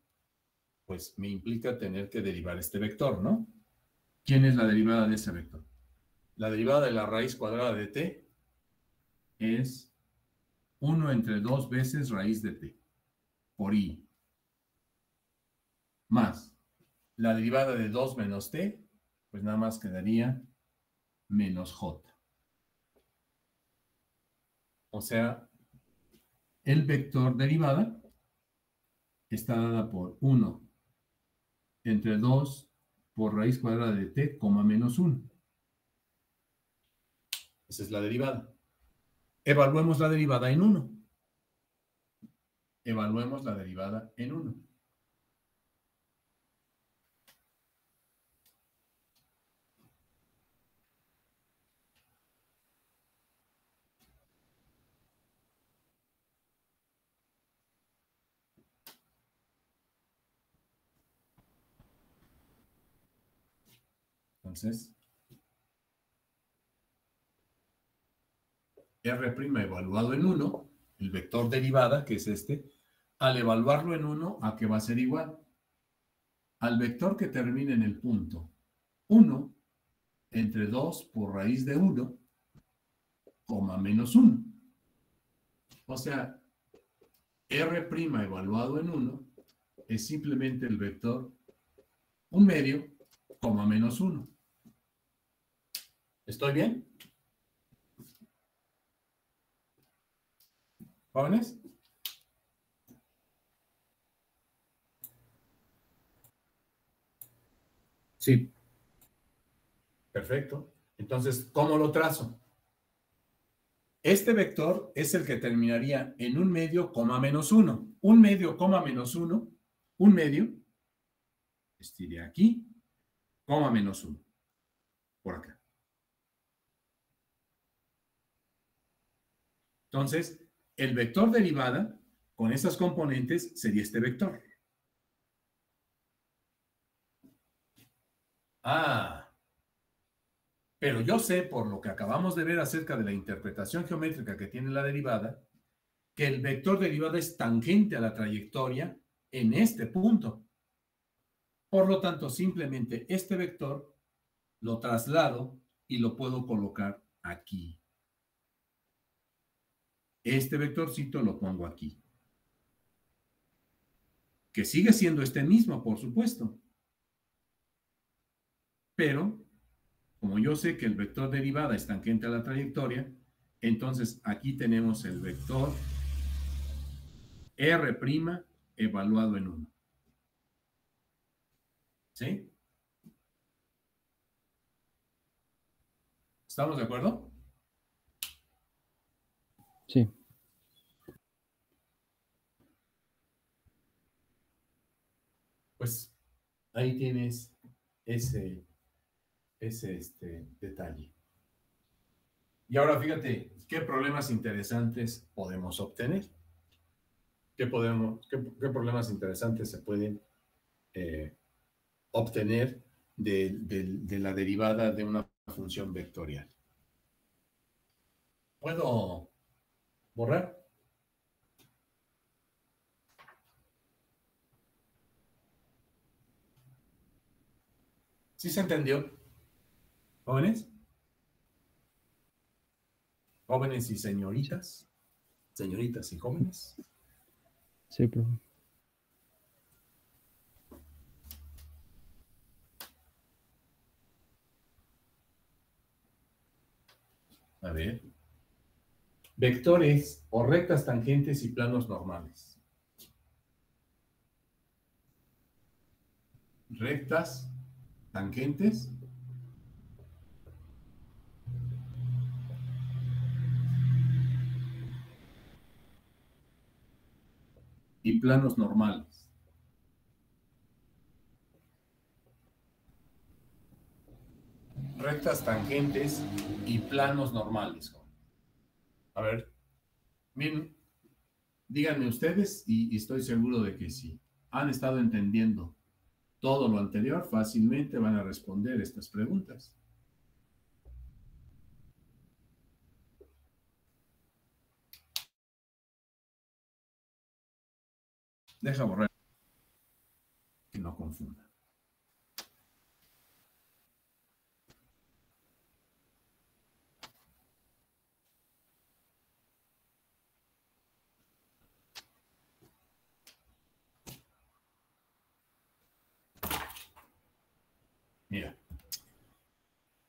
[SPEAKER 1] pues me implica tener que derivar este vector, ¿no? ¿Quién es la derivada de ese vector? La derivada de la raíz cuadrada de t es 1 entre 2 veces raíz de t por i, más la derivada de 2 menos t, pues nada más quedaría menos j. O sea, el vector derivada está dada por 1 entre 2 por raíz cuadrada de t, menos 1. Esa es la derivada. Evaluemos la derivada en 1. Evaluemos la derivada en 1. Entonces, R' evaluado en 1, el vector derivada, que es este, al evaluarlo en 1, ¿a qué va a ser igual? Al vector que termina en el punto 1 entre 2 por raíz de 1, menos 1. O sea, R' evaluado en 1 es simplemente el vector 1 medio, menos 1. ¿Estoy bien? ¿Jóvenes?
[SPEAKER 2] Sí.
[SPEAKER 1] Perfecto. Entonces, ¿cómo lo trazo? Este vector es el que terminaría en 1 medio, menos 1. 1 medio, menos 1. 1 medio. Estiré aquí, menos 1. Por acá. Entonces, el vector derivada con esas componentes sería este vector. Ah, pero yo sé, por lo que acabamos de ver acerca de la interpretación geométrica que tiene la derivada, que el vector derivada es tangente a la trayectoria en este punto. Por lo tanto, simplemente este vector lo traslado y lo puedo colocar aquí. Este vectorcito lo pongo aquí. Que sigue siendo este mismo, por supuesto. Pero, como yo sé que el vector derivada es tangente a la trayectoria, entonces aquí tenemos el vector R' evaluado en 1. ¿Sí? ¿Estamos de acuerdo?
[SPEAKER 4] Sí.
[SPEAKER 1] Pues ahí tienes ese detalle. Y ahora fíjate, ¿qué problemas interesantes podemos obtener? ¿Qué problemas interesantes se pueden obtener de la derivada de una función vectorial? ¿Puedo borrar? ¿Sí se entendió? ¿Jóvenes? ¿Jóvenes y señoritas? ¿Señoritas y jóvenes?
[SPEAKER 4] Sí, profe.
[SPEAKER 1] A ver. Vectores o rectas tangentes y planos normales. Rectas, tangentes y planos normales. Rectas tangentes y planos normales. A ver, miren, díganme ustedes y estoy seguro de que sí. Han estado entendiendo todo lo anterior, fácilmente van a responder estas preguntas. Deja borrar que no confunda. Mira,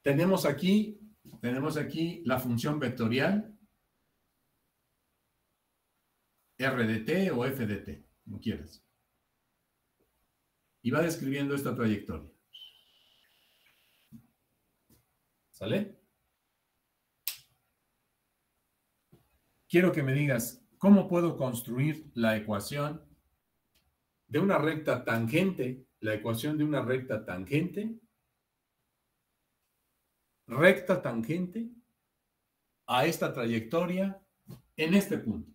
[SPEAKER 1] tenemos aquí la función vectorial R de t o f de t, como quieras. Y va describiendo esta trayectoria. ¿Sale? Quiero que me digas, ¿cómo puedo construir la ecuación de una recta tangente? La ecuación de una recta tangente a esta trayectoria en este punto.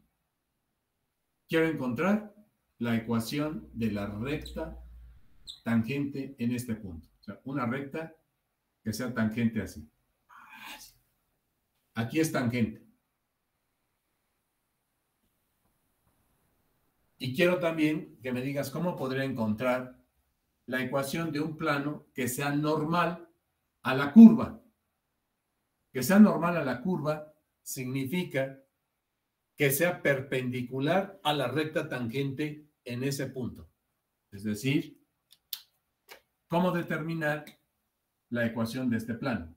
[SPEAKER 1] Quiero encontrar la ecuación de la recta tangente en este punto. O sea, una recta que sea tangente así. Aquí es tangente. Y quiero también que me digas cómo podría encontrar la ecuación de un plano que sea normal a la curva. Que sea normal a la curva significa que sea perpendicular a la recta tangente en ese punto. Es decir, ¿cómo determinar la ecuación de este plano?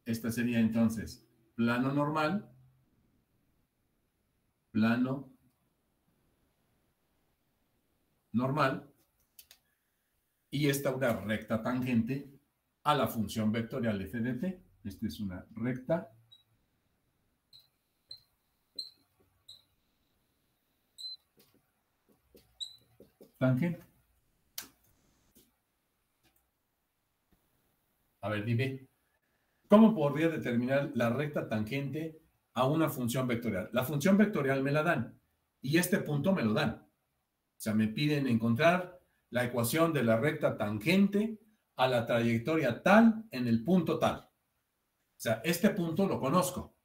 [SPEAKER 1] Esta sería entonces plano normal, plano normal, y esta una recta tangente a la función vectorial f de t. Esta es una recta tangente. A ver, dime, ¿cómo podría determinar la recta tangente a una función vectorial? La función vectorial me la dan y este punto me lo dan. O sea, me piden encontrar la ecuación de la recta tangente a la trayectoria tal en el punto tal. O sea, este punto lo conozco.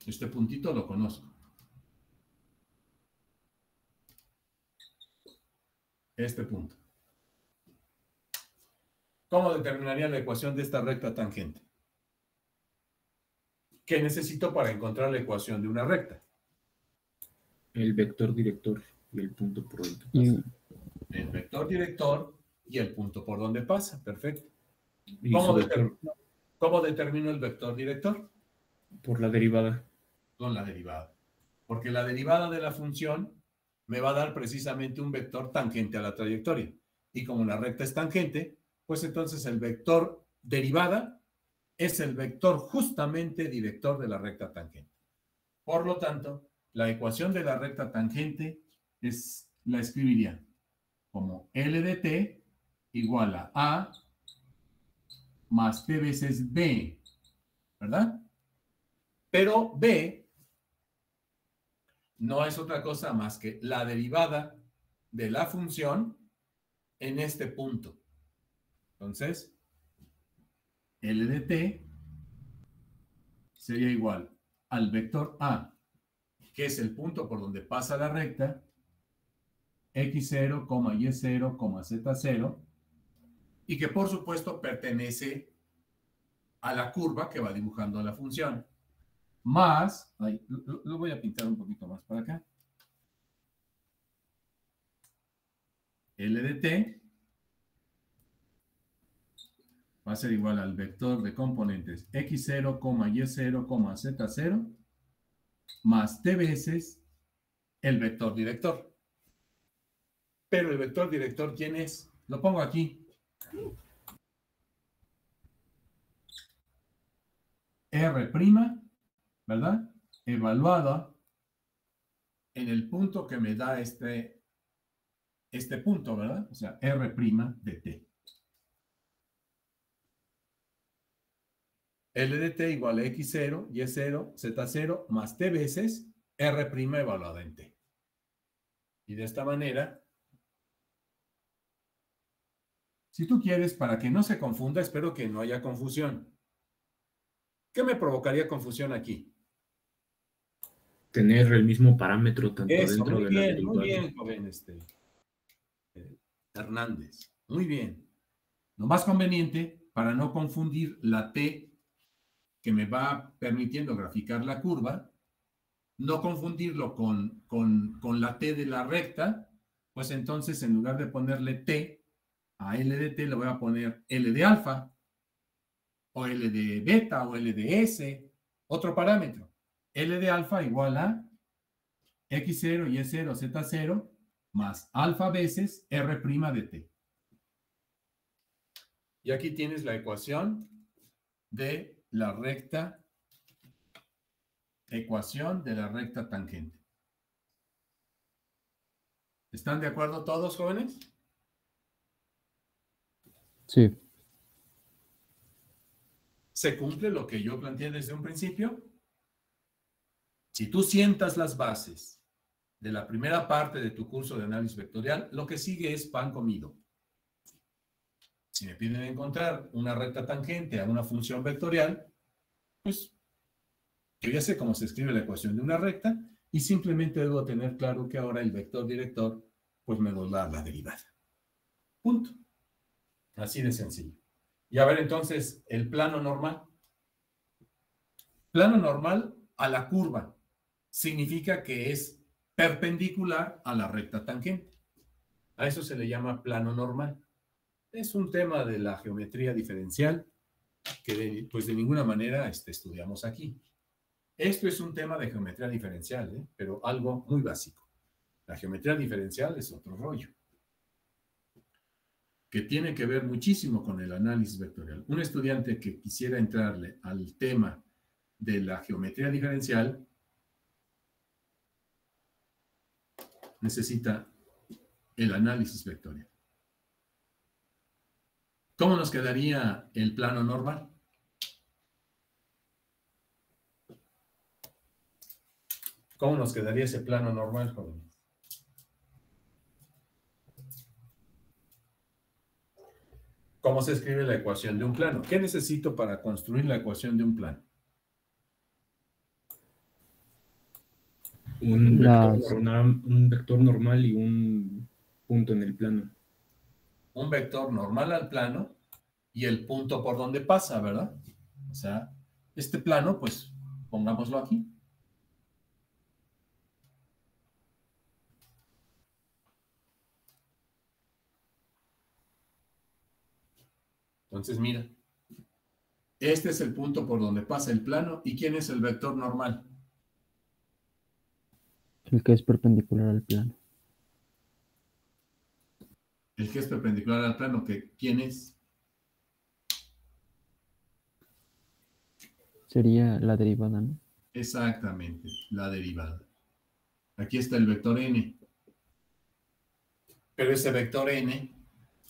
[SPEAKER 1] Este puntito lo conozco. Este punto. ¿Cómo determinaría la ecuación de esta recta tangente? ¿Qué necesito para encontrar la ecuación de una recta?
[SPEAKER 2] El vector director y el punto por donde pasa.
[SPEAKER 1] El vector director y el punto por donde pasa. Perfecto.
[SPEAKER 2] Y su vector
[SPEAKER 1] ¿Cómo determino el vector director?
[SPEAKER 2] por la derivada.
[SPEAKER 1] Con la derivada. Porque la derivada de la función me va a dar precisamente un vector tangente a la trayectoria. Y como la recta es tangente, pues entonces el vector derivada es el vector justamente director de la recta tangente. Por lo tanto, la ecuación de la recta tangente la escribiría como L de t igual a A más t veces B, ¿verdad? Pero B no es otra cosa más que la derivada de la función en este punto. Entonces, L de t sería igual al vector A, que es el punto por donde pasa la recta, x0, y0, z0, y que por supuesto pertenece a la curva que va dibujando la función, más, lo voy a pintar un poquito más para acá, L de t va a ser igual al vector de componentes x0, y0, z0, más t veces el vector director. Pero el vector director, ¿quién es? Lo pongo aquí. R', ¿verdad? Evaluada en el punto que me da este punto, ¿verdad? O sea, R' de t. L de t igual a x0, y0, z0 más t veces R' evaluada en t. Y de esta manera, si tú quieres, para que no se confunda, espero que no haya confusión. ¿Qué me provocaría confusión aquí?
[SPEAKER 2] Tener el mismo parámetro tanto
[SPEAKER 1] Eso,
[SPEAKER 2] dentro de la derivada.
[SPEAKER 1] muy bien, joven Hernández. Muy bien. Lo más conveniente, para no confundir la t que me va permitiendo graficar la curva, no confundirlo con la t de la recta, pues entonces en lugar de ponerle t a L de t, le voy a poner L de alfa, o L de beta, o L de S, otro parámetro. L de alfa igual a x0, y0, z0, más alfa veces R' de t. Y aquí tienes la ecuación de la recta tangente. ¿Están de acuerdo todos, jóvenes?
[SPEAKER 4] Sí.
[SPEAKER 1] ¿Se cumple lo que yo planteé desde un principio? Si tú sientas las bases de la primera parte de tu curso de análisis vectorial, lo que sigue es pan comido. Si me piden encontrar una recta tangente a una función vectorial, pues yo ya sé cómo se escribe la ecuación de una recta y simplemente debo tener claro que ahora el vector director pues me va a dar la derivada. Punto. Así de sencillo. Y a ver entonces, el plano normal. Plano normal a la curva significa que es perpendicular a la recta tangente. A eso se le llama plano normal. Es un tema de la geometría diferencial que pues de ninguna manera estudiamos aquí. Esto es un tema de geometría diferencial, pero algo muy básico. La geometría diferencial es otro rollo, que tiene que ver muchísimo con el análisis vectorial. Un estudiante que quisiera entrarle al tema de la geometría diferencial necesita el análisis vectorial. ¿Cómo nos quedaría el plano normal? ¿Cómo nos quedaría ese plano normal, jóvenes? ¿Cómo se escribe la ecuación de un plano? ¿Qué necesito para construir la ecuación de un plano?
[SPEAKER 2] Un vector normal y un punto en el plano.
[SPEAKER 1] Un vector normal al plano y el punto por donde pasa, ¿verdad? O sea, este plano, pues, pongámoslo aquí. Entonces, mira, este es el punto por donde pasa el plano. ¿Y quién es el vector normal?
[SPEAKER 4] El que es perpendicular al plano.
[SPEAKER 1] El que es perpendicular al plano, ¿quién es?
[SPEAKER 4] Sería la derivada, ¿no?
[SPEAKER 1] Exactamente, la derivada. Aquí está el vector n. Pero ese vector n,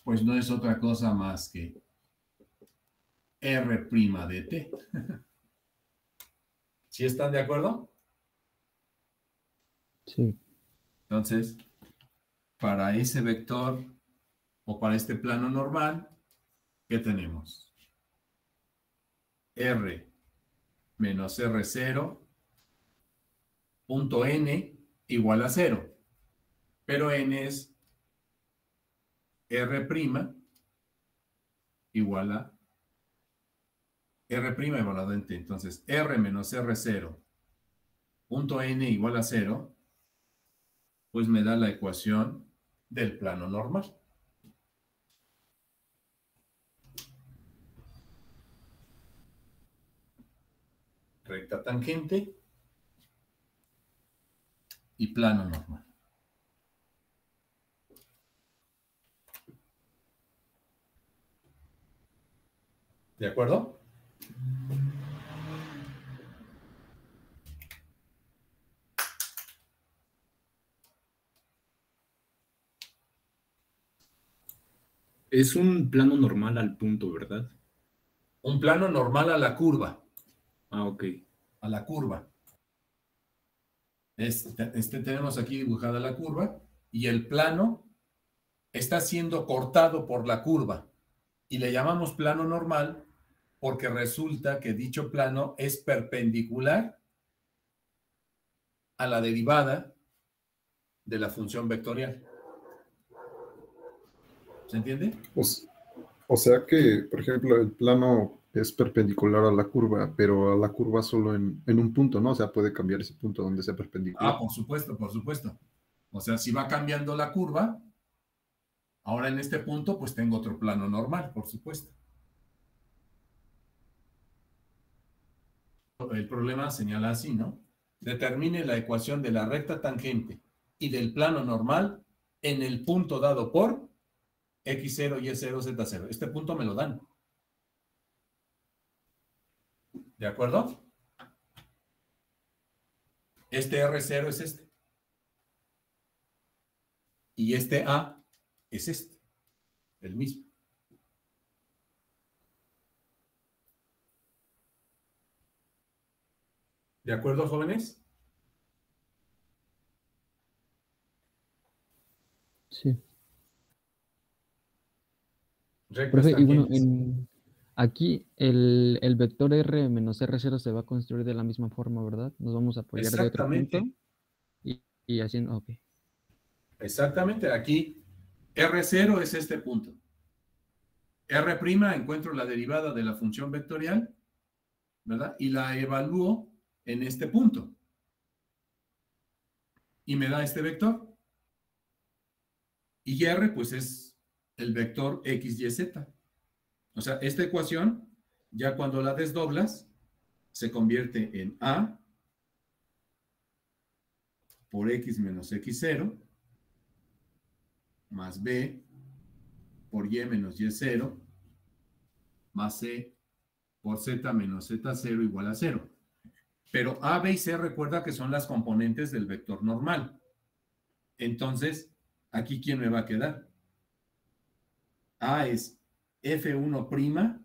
[SPEAKER 1] pues no es otra cosa más que R' de t. ¿Sí están de acuerdo?
[SPEAKER 4] Sí.
[SPEAKER 1] Entonces, para ese vector o para este plano normal, ¿qué tenemos? R menos R0 punto n igual a 0. Pero n es R' igual a R' evaluado en t. Entonces, R menos R0 punto n igual a 0, pues me da la ecuación del plano normal. Recta tangente y plano normal. ¿De acuerdo?
[SPEAKER 2] Es un plano normal al punto, ¿verdad?
[SPEAKER 1] Un plano normal a la curva.
[SPEAKER 2] Ah, ok.
[SPEAKER 1] A la curva. Tenemos aquí dibujada la curva y el plano está siendo cortado por la curva y le llamamos plano normal porque resulta que dicho plano es perpendicular a la derivada de la función vectorial. ¿Se entiende?
[SPEAKER 3] O sea que, por ejemplo, el plano es perpendicular a la curva, pero a la curva solo en un punto, ¿no? O sea, puede cambiar ese punto donde sea perpendicular.
[SPEAKER 1] Ah, por supuesto, por supuesto. O sea, si va cambiando la curva, ahora en este punto, pues tengo otro plano normal, por supuesto. El problema señala así, ¿no? Determine la ecuación de la recta tangente y del plano normal en el punto dado por x0, y0, z0. Este punto me lo dan. ¿De acuerdo? Este R0 es este. Y este A es este. El mismo. ¿De acuerdo, jóvenes?
[SPEAKER 4] Sí.
[SPEAKER 1] Rectas
[SPEAKER 4] Profe, y bueno,
[SPEAKER 1] tangentes.
[SPEAKER 4] aquí el vector R menos R0 se va a construir de la misma forma, ¿verdad? Nos vamos a apoyar de otro punto
[SPEAKER 1] Exactamente.
[SPEAKER 4] y haciendo, ok.
[SPEAKER 1] Exactamente. Aquí R0 es este punto. R' encuentro la derivada de la función vectorial, ¿verdad? Y la evalúo en este punto. Y me da este vector. Y R, pues es el vector x, y, z. O sea, esta ecuación, ya cuando la desdoblas, se convierte en A por x menos x0 más B por y menos y0 más C por z menos z0 igual a 0. Pero A, B y C recuerda que son las componentes del vector normal. Entonces, aquí ¿quién me va a quedar? A es F1'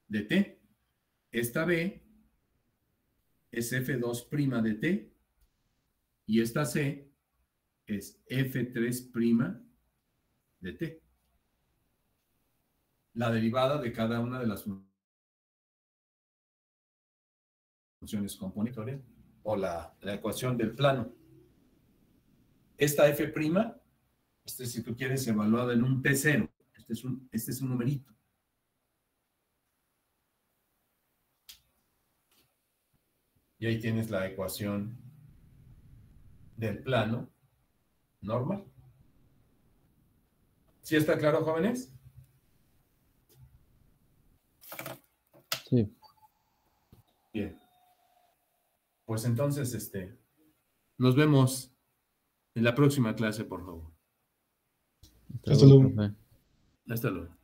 [SPEAKER 1] de T. Esta B es F2' de T. Y esta C es F3' de T. La derivada de cada una de las funciones compositorias o la ecuación del plano. Esta F', si tú quieres, evaluada en un T0. Este es un numerito. Y ahí tienes la ecuación del plano normal. ¿Sí está claro, jóvenes?
[SPEAKER 4] Sí.
[SPEAKER 1] Bien. Pues entonces, nos vemos en la próxima clase, por favor.
[SPEAKER 5] Hasta luego.
[SPEAKER 4] Profe.
[SPEAKER 1] Hasta luego.